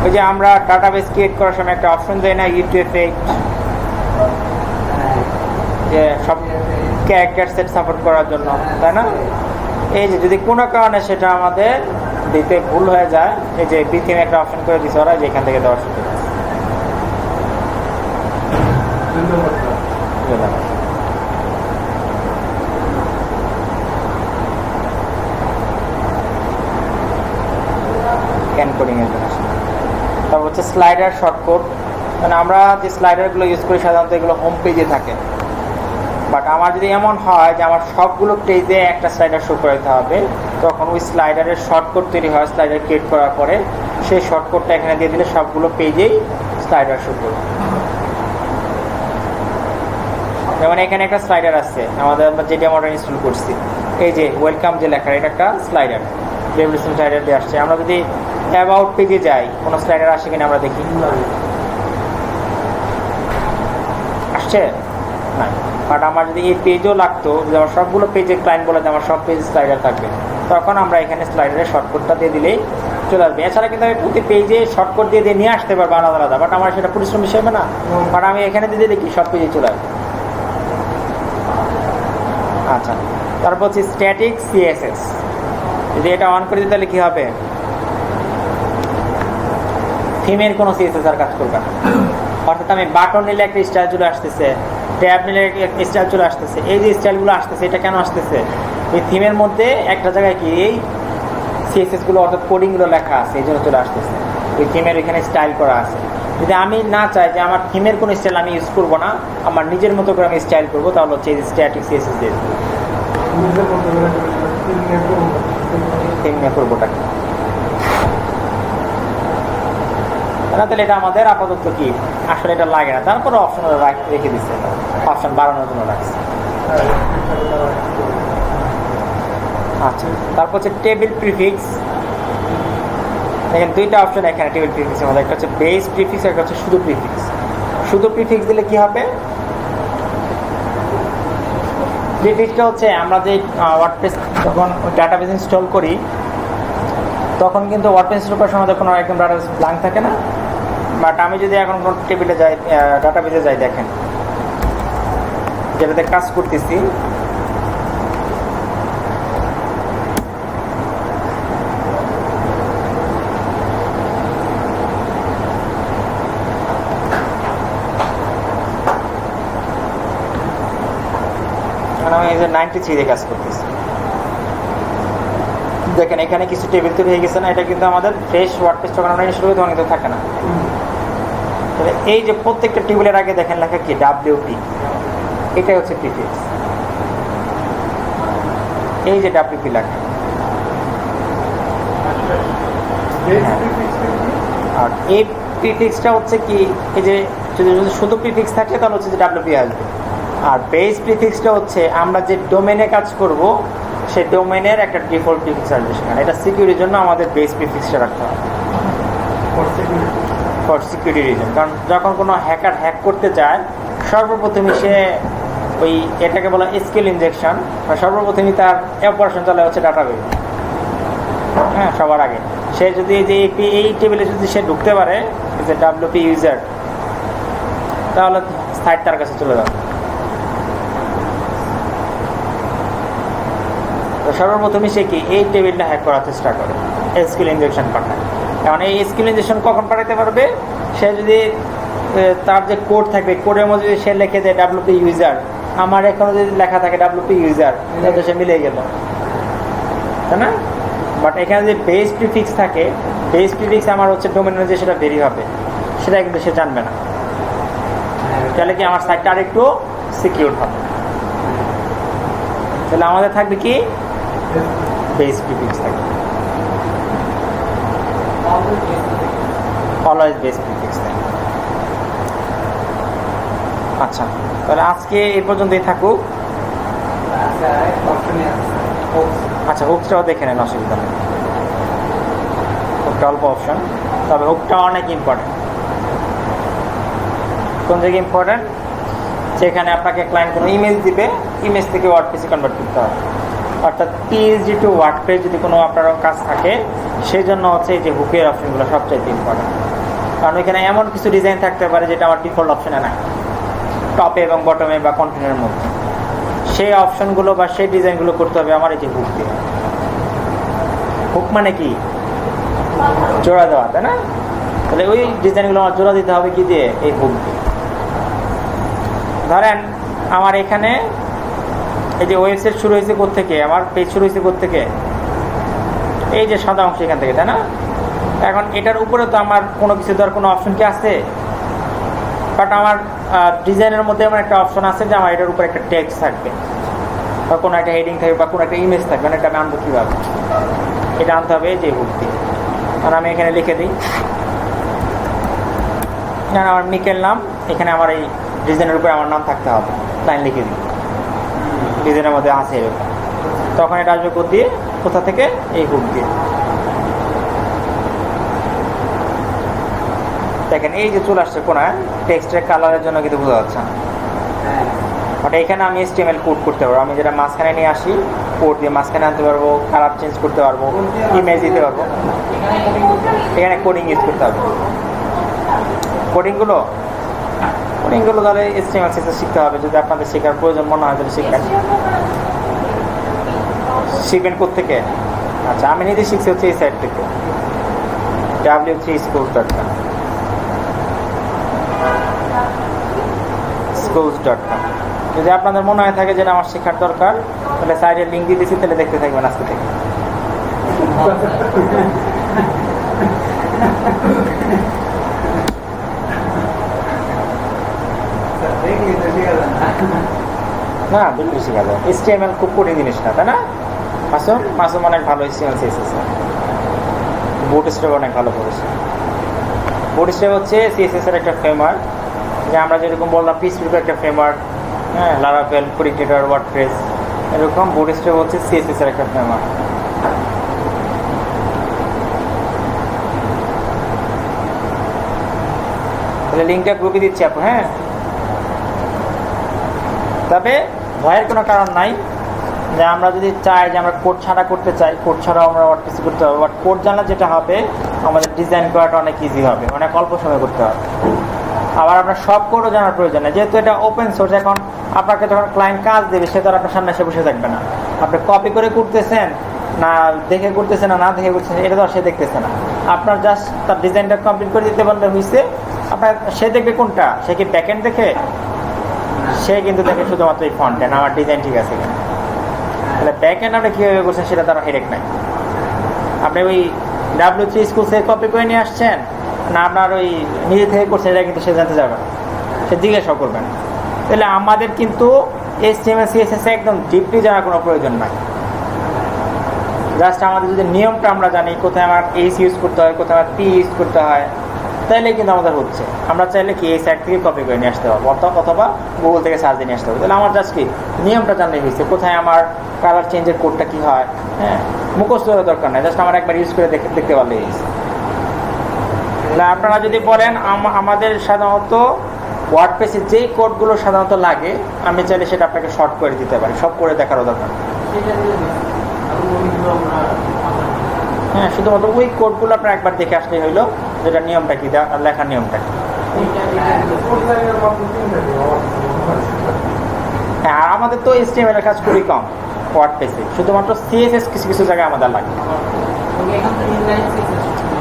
ওই যে আমরা ডাটাবেস ক্রিয়েট করার সময় একটা অপশন দেয় না, ইউটিএফএক্ট, যে সব ক্যারেক্টার সেট সাপোর্ট করার জন্য, তাই না? এই যে যদি কোনো কারণে সেটা আমাদের দিতে ভুল হয়ে যায়, এই যে বিথিমে একটা অপশন করে দিচ্ছে ওরা, যে এখান থেকে দেওয়ার সুযোগ আছে। তারপর হচ্ছে স্লাইডার শর্টকাট, মানে আমরা যে স্লাইডারগুলো ইউজ করি সাধারণত এগুলো হোম পেজে থাকে, বাট আমার যদি এমন হয় যে আমার সবগুলো পেজে একটা স্লাইডার শো করাতে হবে, তখন ওই স্লাইডারের শর্টকাট তৈরি হয় স্লাইডার ক্রিয়েট করার পরে, সেই শর্টকাটটা এখানে দিয়ে দিলে সবগুলো পেজেই স্লাইডার শো করবে। যেমন এখানে একটা স্লাইডার আছে আমাদের, আমরা যেটা আমরা ইনস্টল করছি, এই যে ওয়েলকাম যে লেখা, এটা একটা স্লাইডার, রেভলিউশন স্লাইডার দিয়ে আসছে। আমরা যদি অ্যাবাউট পেজে যাই, কোনো স্লাইডার আসে কিনা আমরা দেখি, আসছে না। বাট আমার যদি এই পেজও লাগতো, যদি আমার সবগুলো পেজে ক্লায়েন্ট বলে আমার সব পেজ স্লাইডার থাকবে, তখন আমরা এখানে স্লাইডারের শর্টকাটটা দিয়ে দিলেই চলে আসবে। এছাড়া কিন্তু আমি প্রতি পেজে শর্টকাট দিয়ে নিয়ে আসতে পারবো আলাদা আলাদা, বাট আমার সেটা পরিশ্রম হিসেবে না, বাট আমি এখানে দিয়ে দিলে কি সব পেজে চলে আসবে। আচ্ছা, তারপর হচ্ছে স্ট্যাটিক সিএসএস। যদি এটা অন করে দিই তাহলে কি হবে, থিমের কোনো সিএসএস আর কাজ করবে না। অর্থাৎ আমি বাটন নিলে একটা স্টাইল চলে আসতেছে, ট্যাব নিলে একটা স্টাইল চলে আসতেছে। এই যে স্টাইলগুলো আসতেছে, এটা কেন আসতেছে, এই থিমের মধ্যে একটা জায়গায় কি এই সিএসএসগুলো অর্থাৎ কোডিংগুলো লেখা আছে, এই জন্য চলে আসতেছে। ওই থিমের এখানে স্টাইল করা আছে। যদি আমি না চাই যে আমার থিমের কোনো স্টাইল আমি ইউজ করবো না, আমার নিজের মতো করে আমি স্টাইল করবো, তাহলে হচ্ছে এই স্ট্যাটিক সিএসএস দিয়ে থিম নিয়ে করবোটা কি না, তাহলে এটা আমাদের আপাতত কি আসলে এটা লাগে না, তারপরে অপশন রেখে দিচ্ছে, অপশন বাড়ানোর জন্য রাখছে। আচ্ছা, তারপর হচ্ছে টেবিল প্রিফিক্স। দেখেন দুইটা অপশন এখানে টেবিল প্রিফিক্সের মধ্যে, একটা হচ্ছে বেস প্রিফিক্স, একটা হচ্ছে শুধু প্রিফিক্স। শুধু প্রিফিক্স দিলে কি হবে, প্রিফিক্সটা হচ্ছে আমরা যে ওয়ার্ডপ্রেস যখন ডাটাবেস ইনস্টল করি, তখন কিন্তু ওয়ার্ডপ্রেস ইনস্টল করার সময় কোনো একদম ডাটাবেস ব্ল্যাঙ্ক থাকে না। বাট আমি যদি এখন কোনো টেবিলে যাই, ডাটাবেসে যাই, দেখেন যেটাতে কাজ করতেছি, আমি এই যে 93 দিয়ে কাজ করতেছি, দেখেন এখানে কিছু টেবিল তৈরি হয়ে গেছে না। এটা কিন্তু আমাদের ফ্রেশ ওয়ার্ডপ্রেস যখন আমরা ইনস্টল করি তখন কিন্তু থাকে না। তাহলে এই যে প্রত্যেকটা টেবিলের আগে দেখেন লেখা কি WP, এটাই হচ্ছে প্রিফিক্স। এই যে WP লেখা, আর এই প্রিফিক্সটা হচ্ছে কি, এই যে যদি শুধু প্রিফিক্স থাকে তাহলে হচ্ছে যে WP আসবে। আর বেস প্রিফিক্সটা হচ্ছে আমরা যে ডোমেনে কাজ করব সেই ডোমেনের একটা ডিফল্ট প্রিফিক্স আসবে সেখানে। এটা সিকিউরিটির জন্য আমাদের বেস প্রিফিক্সটা রাখতে হবে, ফর সিকিউরিটি রিজন। কারণ যখন কোনো হ্যাকার হ্যাক করতে চায়, সর্বপ্রথমে সে ওই এটাকে বলা স্কিল ইনজেকশন, সর্বপ্রথমে তার অপারেশন চালায় হচ্ছে ডাটাবেস। হ্যাঁ, সবার আগে সে যদি এই টেবিলে যদি সে ঢুকতে পারে, যে WP ইউজার, তাহলে সাইট তার কাছে চলে যাবে। তো সর্বপ্রথমে সে কি এই টেবিলটা হ্যাক করার চেষ্টা করে, স্কিল ইনজেকশন পাঠায়। এখন এই স্কিল ইনজেকশন কখন পাঠাতে পারবে, সে যদি তার যে কোড থাকবে, কোডের মধ্যে যদি সে লিখে দেয় WP ইউজার, আমার এখনো যদি লেখা থাকে WP ইউজার, তাহলে সে মিলে গেল, তাই না? বাট এখানে যে বেস প্রিফিক্স থাকে, বেস প্রিফিক্স আমার হচ্ছে ডোমেন যে সেটা বেরি হবে, সেটা কিন্তু সে জানবে না। তাহলে কি আমার সাইটটা আর একটু সিকিউর হবে। তাহলে আমাদের থাকবে কি বেস প্রিফিক্স থাকবে, অলওয়েজ বেস প্রিফিক্স থাকবে। আচ্ছা, তাহলে আজকে এই পর্যন্তই থাকুক। আচ্ছা, হুকটাও দেখে নেন, অসুবিধা নেই। হুকটা অল্প অপশন, তবে হুকটা অনেক ইম্পর্টেন্ট। কোন জায়গায় ইম্পর্টেন্ট, সেখানে আপনাকে ক্লায়েন্ট কোনো ইমেজ দিবে, ইমেজ থেকে ওয়ার্ডপ্রেসে কনভার্ট করতে হবে। অর্থাৎ PHP টু ওয়ার্ডপ্রেস যদি কোনো আপনার কাজ থাকে, সেই জন্য হচ্ছে এই যে হুকের অপশনগুলো সবচাইতে ইম্পর্টেন্ট। কারণ এখানে এমন কিছু ডিজাইন থাকতে পারে যেটা আমার ডিফল্ট অপশনে নাই, টপে এবং বটমে বা কন্টেন্টের মধ্যে। সেই অপশনগুলো বা সেই ডিজাইনগুলো করতে হবে আমার এই যে হুক দিয়ে। হুক মানে কি, জোড়া দেওয়া, তাই না? তাহলে ওই ডিজাইনগুলো আমার জোড়া দিতে হবে কি দিয়ে, এই হুক দিয়ে। ধরেন আমার এখানে এই যে ওয়েবসাইট শুরু হয়েছে কোত্থেকে, আমার পেজ শুরু হয়েছে কোত্থেকে, এই যে সাদা অংশ এখান থেকে, তাই না? এখন এটার উপরে তো আমার কোনো কিছু দেওয়ার কোনো অপশন কি আছে? বাট আমার ডিজাইনের মধ্যে আমার একটা অপশন আছে যে আমার এটার উপরে একটা টেক্সট থাকবে, বা কোনো একটা হেডিং থাকবে, বা কোনো একটা ইমেজ থাকবে। মানে এটা আমি আনবো কীভাবে, এটা আনতে হবে যে হুক দিয়ে। কারণ আমি এখানে লিখে দিই, আমার মিকেল নাম, এখানে আমার এই ডিজাইনের উপরে আমার নাম থাকতে হবে। লাইন লিখে দিই, ডিজাইনের মধ্যে আছে এরকম। তখন এটা আসবে কোড দিয়ে, কোথা থেকে? এই হুক দিয়ে। দেখেন এই যে চলে আসছে কোনায়, টেক্সটের কালারের জন্য কিন্তু বোঝা যাচ্ছে না। বাট এখানে আমি HTML কোড করতে পারবো। আমি যেটা মাঝখানে নিয়ে আসি, কোড দিয়ে মাঝখানে আনতে পারবো, কালার চেঞ্জ করতে পারবো, ইমেজ দিতে পারবো। এখানে কোডিং ইউজ করতে পারবো। কোডিংগুলো তাহলে HTML CSS শিখতে হবে। যদি আপনাদের শেখার প্রয়োজন মনে হয় তাহলে শিখবেন কোত্থেকে? আচ্ছা, আমি নিজে শিখছি হচ্ছে এই সাইট থেকে, w3schools.com। যদি আপনাদের মনে হয় থাকে যেটা আমার শেখার দরকার, তাহলে সাইডের লিঙ্ক দিয়ে দিচ্ছি, তাহলে দেখতে থাকবেন আজকে থেকে। না, বিলকুল শেখা যায়। HTML খুব কঠিন জিনিস না, তাই না? মাসুম অনেক ভালো HTML CSS, বুটস্ট্র্যাপ অনেক ভালো করেছে। বুটস্ট্র্যাপ হচ্ছে CSS এর একটা ফ্রেমওয়ার্ক, যে আমরা যেরকম বললাম PHP একটা ফ্রেমওয়ার্ক, হ্যাঁ, লারাভেল, প্রিডিকেটর, ওয়ার্ডপ্রেস, এরকম বুটস্ট্র্যাপ হচ্ছে CSS এর একটা ফ্রেমওয়ার্ক। তাহলে লিঙ্কটা গ্রুপে দিচ্ছি আপু, হ্যাঁ। তবে ভয়ের কোনো কারণ নাই, যে আমরা যদি চাই যে আমরা কোড ছাড়া করতে চাই, কোড ছাড়াও আমরা ওয়ার্ডপ্রেসে করতে হবে। বাট কোড জানলে যেটা হবে, আমাদের ডিজাইন করাটা অনেক ইজি হবে, অনেক অল্প সময় করতে হবে। আবার আপনার সব কোডও জানার প্রয়োজন নেই, যেহেতু এটা ওপেন সোর্স। এখন আপনাকে যখন ক্লায়েন্ট কাজ দেবে, সে তো আর আপনার সামনে এসে বসে থাকবে না। আপনি কপি করে করতেছেন না দেখে করতেছেন না দেখে করতেছেন, এটা তো আর সে দেখতেছে না। আপনার জাস্ট তার ডিজাইনটা কমপ্লিট করে দিতে পারলে হয়েছে। আপনার সে দেখবে কোনটা? সে কি ব্যাকএন্ড দেখে? সে কিন্তু দেখে শুধুমাত্র এই ফ্রন্ট এন্ড, আমার ডিজাইন ঠিক আছে কিনা। তাহলে ব্যাকএন্ড আপনি কীভাবে করছেন সেটা তার হেডেক নাই। আপনি ওই w3schools কপি করে নিয়ে আসছেন না আপনার ওই নিজে থেকে করছেন, এটা কিন্তু সে জানতে যাবে না, সে জিজ্ঞাসা করবেন। তাহলে আমাদের কিন্তু HTML CSS একদম ডিপলি জানার কোনো প্রয়োজন নাই। জাস্ট আমাদের যদি নিয়মটা আমরা জানি, কোথায় আমার এইচ ইউজ করতে হয়, কোথায় আমার পি ইউজ করতে হয়, তাহলে কিন্তু আমাদের হচ্ছে। আমরা চাইলে কি এই সাইট থেকে কপি করে নিয়ে আসতে পারবো, অথবা গুগল থেকে সার্চ দিয়ে নিয়ে আসতে পারবো। তাহলে আমার জাস্ট কি নিয়মটা জানলেই হয়েছে, কোথায় আমার কালার চেঞ্জের কোডটা কী হয়, হ্যাঁ, মুখস্থ করার দরকার নেই, জাস্ট আমার একবার ইউজ করে দেখতে পারলেই হয়েছে। তাহলে আপনারা যদি বলেন আমাদের সাধারণত ওয়ার্ডপ্রেসে যেই কোডগুলো সাধারণত লাগে, আমি চাইলে সেটা আপনাকে শর্ট করে দিতে পারি, সব করে দেখারও দরকার। হ্যাঁ, শুধুমাত্র ওই কোডগুলো আপনার একবার দেখে আসলেই হইলো, যেটা নিয়মটা কি, লেখার নিয়মটা কি। হ্যাঁ, আর আমাদের তো HTML এর কাজ খুবই কম ওয়ার্ডপ্রেসে, শুধুমাত্র CSS কিছু কিছু জায়গায় আমাদের লাগে।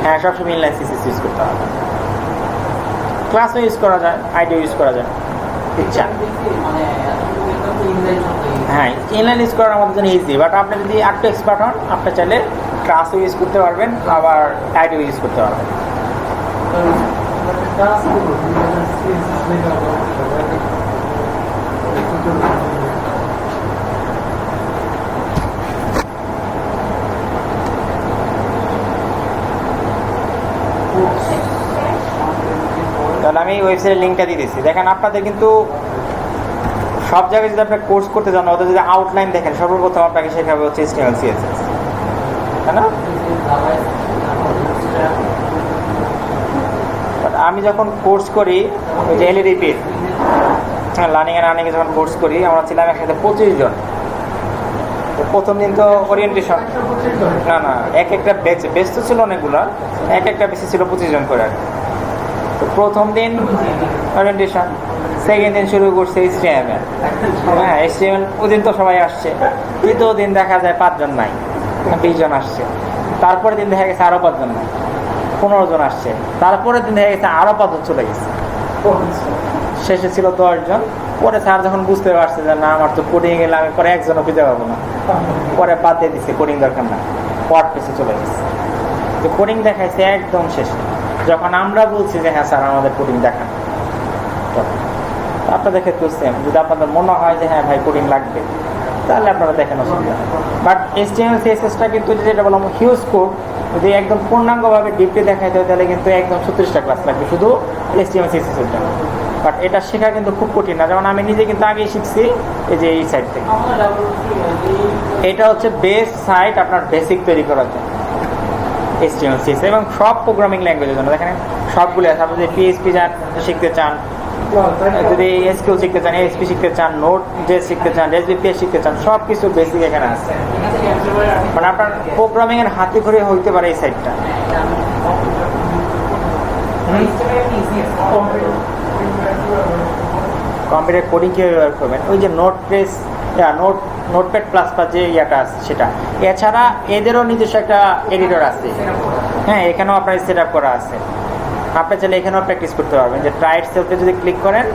হ্যাঁ, সবসময় ইনলাইন CSS ইউজ করতে হবে। ক্লাসও ইউজ করা যায়, আইডিও ইউজ করা যায়, ইচ্ছা। হ্যাঁ, ইনলাইন ইউজ করার আমাদের জন্য ইজি। বাট আপনি যদি একটু এক্সপার্ট হন, আপনি চাইলে ক্লাসও ইউজ করতে পারবেন, আবার আইডিও ইউজ করতে পারবেন। তাহলে আমি ওয়েবসাইটের লিঙ্কটা দিয়ে দিচ্ছি। দেখেন আপনাদের কিন্তু সব জায়গায় যদি আপনার কোর্স করতে যান, ওদের যদি আউটলাইন দেখেন, সর্বপ্রথম আপনাকে শেখাবে হচ্ছে HTML CSS, তাই না? আমি যখন কোর্স করি, ওই যে LEDP লার্নিং অ্যান্ড আর্নিংয়ে যখন কোর্স করি, আমরা ছিলাম একসাথে 25 জন। প্রথম দিন তো ওরিয়েন্টেশন, না এক একটা বেচ তো ছিল অনেকগুলো, এক একটা বেচে ছিল 25 জন করে। তো প্রথম দিন ওরিয়েন্টেশন, সেকেন্ড দিন শুরু করছে HTML। হ্যাঁ, HTML ওদিন তো সবাই আসছে। তৃতীয় দিন দেখা যায় 5 জন নাই, 20 জন আসছে। তারপরে দিন দেখা গেছে আরও 5 জন নাই, 15 জন আসছে। তারপরে দিন দেখা গেছে আরও 5 জন চলে গেছে, শেষে ছিল 10 জন। পরে স্যার যখন বুঝতে পারছে যে না, আমার তো কোডিং গেলে আমি পরে একজনও খুঁজে পাবো না, পরে বাদ দিয়ে দিচ্ছে, কোডিং দরকার না, ওয়ার্ডপ্রেসে চলে গেছে। তো কোডিং দেখাইছে একদম শেষে, যখন আমরা বলছি যে হ্যাঁ স্যার আমাদের কোডিং দেখান। আপনাদের ক্ষেত্রে সেম, যদি আপনাদের মনে হয় যে হ্যাঁ ভাই কোডিং লাগবে, তাহলে আপনারা দেখেন, অসুবিধা। বাট HTML CSSটা কিন্তু যেটা বললাম হিউজ কোড, যদি একদম পূর্ণাঙ্গভাবে ডিপলি দেখাইতে হয়, তাহলে কিন্তু একদম 36টা ক্লাস লাগবে শুধু HTML CSS এর জন্য। বাট এটা শেখা কিন্তু খুব কঠিন না, যেমন আমি নিজে কিন্তু আগেই শিখছি এই যে এই সাইট থেকে। এটা হচ্ছে বেস সাইট আপনার বেসিক তৈরি করার জন্য HTML CSS এবং সব প্রোগ্রামিং ল্যাঙ্গুয়েজের জন্য। দেখেন সবগুলো আছে। আপনি যদি PHP শিখতে চান, যদি SQL শিখতে চান, ASP শিখতে চান, Node.js শিখতে চান, SBPS শিখতে চান, সব কিছু বেসিক এখানে আছে। মানে আপনার প্রোগ্রামিং এর হাতে করে হইতে পারে এই সাইটটা। কম্পিউটার কোডিং কীভাবে ব্যবহার করবেন, ওই যে নোটপ্যাড প্লাস প্লাস যে ইয়াটা আছে সেটা। এছাড়া এদেরও নিজস্ব একটা এডিটর আছে, হ্যাঁ, এখানেও আপনার সেট আপ করা আছে। আপনি চাইলে এখানেও প্র্যাকটিস করতে পারবেন। যে ট্রাই সেলফে যদি ক্লিক করেন,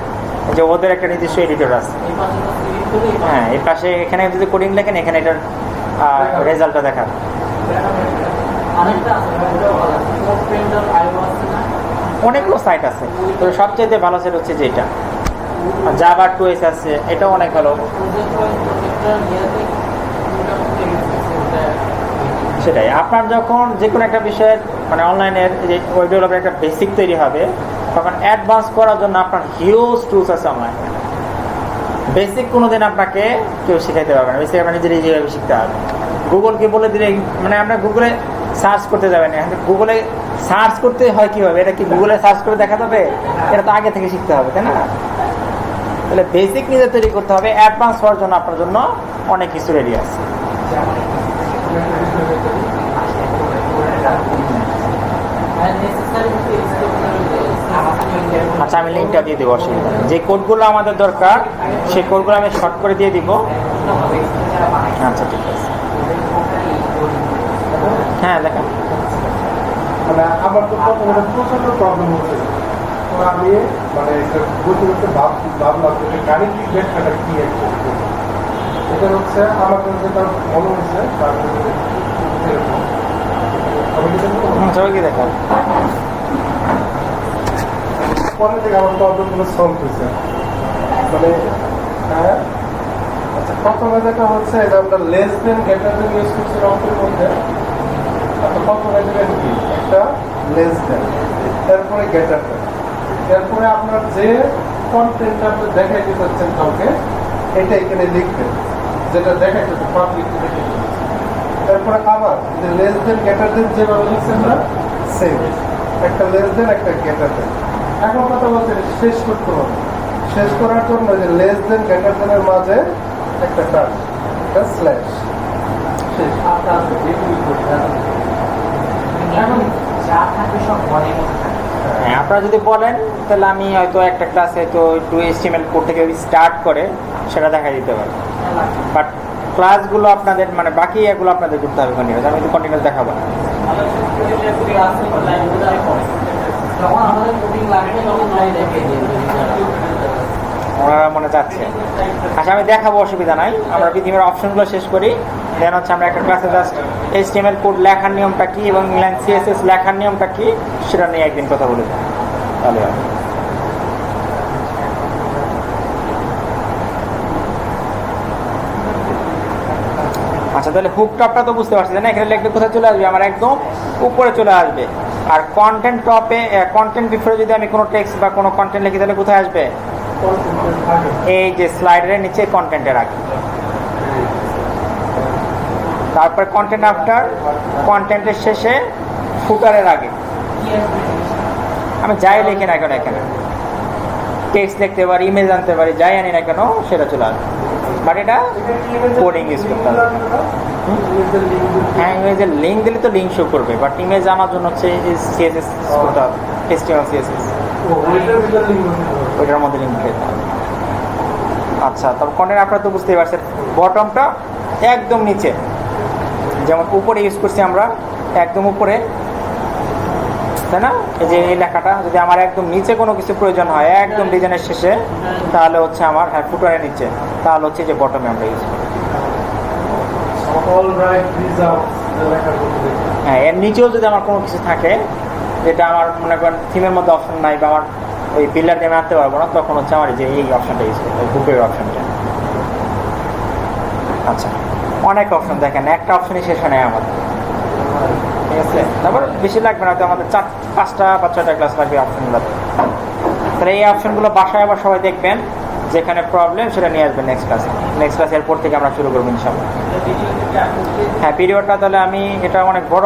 যে ওদের একটা নিজস্ব এডিটর আছে, হ্যাঁ, এই পাশে এখানে যদি কোডিং লেখেন এখানে এটার রেজাল্টটা দেখাবে। অনেকগুলো সাইট আছে, তো সবচেয়ে ভালো সাইট হচ্ছে যেটা জাভা 2s আছে, এটাও অনেক ভালো। সেটাই, আপনার যখন যে কোনো একটা বিষয়ের মানে অনলাইনের যে ওয়েব ডেভেলপের একটা বেসিক তৈরি হবে, তখন অ্যাডভান্স করার জন্য আপনার হিউজ টুলস আছে অনলাইন। বেসিক কোনোদিন আপনাকে কেউ শেখাইতে পারবে না, বেসিক আপনার নিজেরাই যেভাবে শিখতে হবে। গুগলকে বলে দিলে, মানে আপনার গুগলে সার্চ করতে যাবেন না, গুগলে সার্চ করতে হয় কীভাবে, এটা কি গুগলে সার্চ করে দেখা যাবে? এটা তো আগে থেকে শিখতে হবে, তাই না? তাহলে বেসিক নিজে তৈরি করতে হবে, অ্যাডভান্স হওয়ার জন্য আপনার জন্য অনেক কিছু রেডি আছে। আচ্ছা, আমি লিঙ্কটা দিয়ে দেবো, অসুবিধা নেই। যে কোডগুলো আমাদের দরকার সেই কোডগুলো আমি শর্ট করে দিয়ে দিব। আচ্ছা, ঠিক আছে, হ্যাঁ দেখেন। মানে আমার তো প্রথমে প্রচন্ড প্রবলেম হচ্ছে, তো আমি মানে বলতে বলতে ভাবলাম যে গাণিতিক ব্যাখ্যাটা কি একটা। এটা হচ্ছে আমার কাছে তার মনে হয়েছে, সবাইকে দেখান। পরে থেকে আমার প্রবলেমগুলো সলভ হয়েছে। মানে হ্যাঁ, আচ্ছা, প্রথমে যেটা হচ্ছে এটা আমরা less than greater than use করছি অঙ্কের মধ্যে। প্রথমে দেবেন কি একটা লেস দেন, তারপরে গ্রেটার দেন, এরপরে আপনার যে কন্টেন্টটা আপনি দেখাইতে চাচ্ছেন কাউকে, এটা এখানে লিখবেন, যেটা দেখাইতে পাবলিককে দেখে। তারপরে আবার যে লেস দেন গ্রেটার দেন যেভাবে লিখছেন না, সেম একটা লেস দেন একটা গ্রেটার দেন। এখন কথা বলতে শেষ করতে হবে। শেষ করার জন্য যে লেস দেন গ্রেটার দেনের মাঝে একটা টাচ, একটা স্ল্যাশ, শেষ। হ্যাঁ, আপনারা যদি বলেন তাহলে আমি হয়তো একটা ক্লাসে হয়তো একটু HTML কোড থেকে স্টার্ট করে সেটা দেখা দিতে পারি। বাট ক্লাসগুলো আপনাদের মানে বাকি এগুলো আপনাদের করতে হবে কন্টিনিউস, আমি তো কন্টিনিউস দেখাবো না। ওনারা মনে চাচ্ছে। আচ্ছা, আমি দেখাবো, অসুবিধা নাই। আমরা পৃথিবীর অপশনগুলো শেষ করি, দেন হচ্ছে আমরা একটা ক্লাসে জাস্ট HTML কোড লেখার নিয়মটা কি এবং ইনলাইন CSS লেখার নিয়মটা কি সেটা নিয়ে একদিন কথা বলে দেবো, তাহলে হবে। আচ্ছা, তাহলে হুকটপটা তো বুঝতে পারছি না, এখানে লিখলে কোথায় চলে আসবে? আমার একদম উপরে চলে আসবে। আর কন্টেন্ট টপে, কন্টেন্ট বিফোরে যদি আমি কোনো টেক্সট বা কোনো কন্টেন্ট লিখি তাহলে কোথায় আসবে? এই যে স্লাইডের নিচে কন্টেন্টের আগে। তারপরে কন্টেন্ট আফটার, কন্টেন্টের শেষে, ফুটারের আগে। আমি যাই লিখি না কেন, এখানে টেক্সট লিখতে পারি, ইমেজ আনতে পারি, যাই আনি না কেন সেটা চলে আসবে। বাট এটা কোডিং ইউজ করতে হবে। হ্যাঁ, ইমেজের লিঙ্ক দিলে তো লিঙ্ক শো করবে, বাট ইমেজ আমার জন্য হচ্ছে CSS করতে হবে, HTML CSS, ওইটার মধ্যে লিঙ্ক দিতে হবে। আচ্ছা, তারপর কন্টেন্ট আপনারা তো বুঝতেই পারছেন। বটমটা একদম নিচে, যেমন উপরে ইউজ করছি আমরা একদম উপরে, তাই না? এই যে এই লেখাটা যদি আমার একদম নিচে কোনো কিছু প্রয়োজন হয়, একদম ডিজাইনের শেষে, তাহলে হচ্ছে আমার হ্যাঁ ফুটারের নিচে, তাহলে হচ্ছে যে বটমে আমরা ইউজ করি। হ্যাঁ, এর নিচেও যদি আমার কোনো কিছু থাকে যেটা আমার মনে করেন থিমের মধ্যে অপশন নাই বা আমার ওই পিলার দিয়ে আনতে পারবো না, তখন হচ্ছে আমার যে এই অপশনটা ইউজ করতে হবে, বুকের অপশনটা। আচ্ছা, অনেক অপশন দেখেন, একটা অপশনই শেষ হয় না আমাদের, ঠিক আছে? তারপর বেশি লাগবে না, তো আমাদের 4-5টা বা 6টা ক্লাস লাগবে অপশনগুলোতে। তাহলে এই অপশনগুলো বাসায় আবার সবাই দেখবেন, যেখানে প্রবলেম সেটা নিয়ে আসবেন নেক্সট ক্লাসে। নেক্সট ক্লাসে এরপর থেকে আমরা শুরু করবো ইনশাআল্লাহ। হ্যাঁ, ভিডিওটা তাহলে আমি, এটা অনেক বড়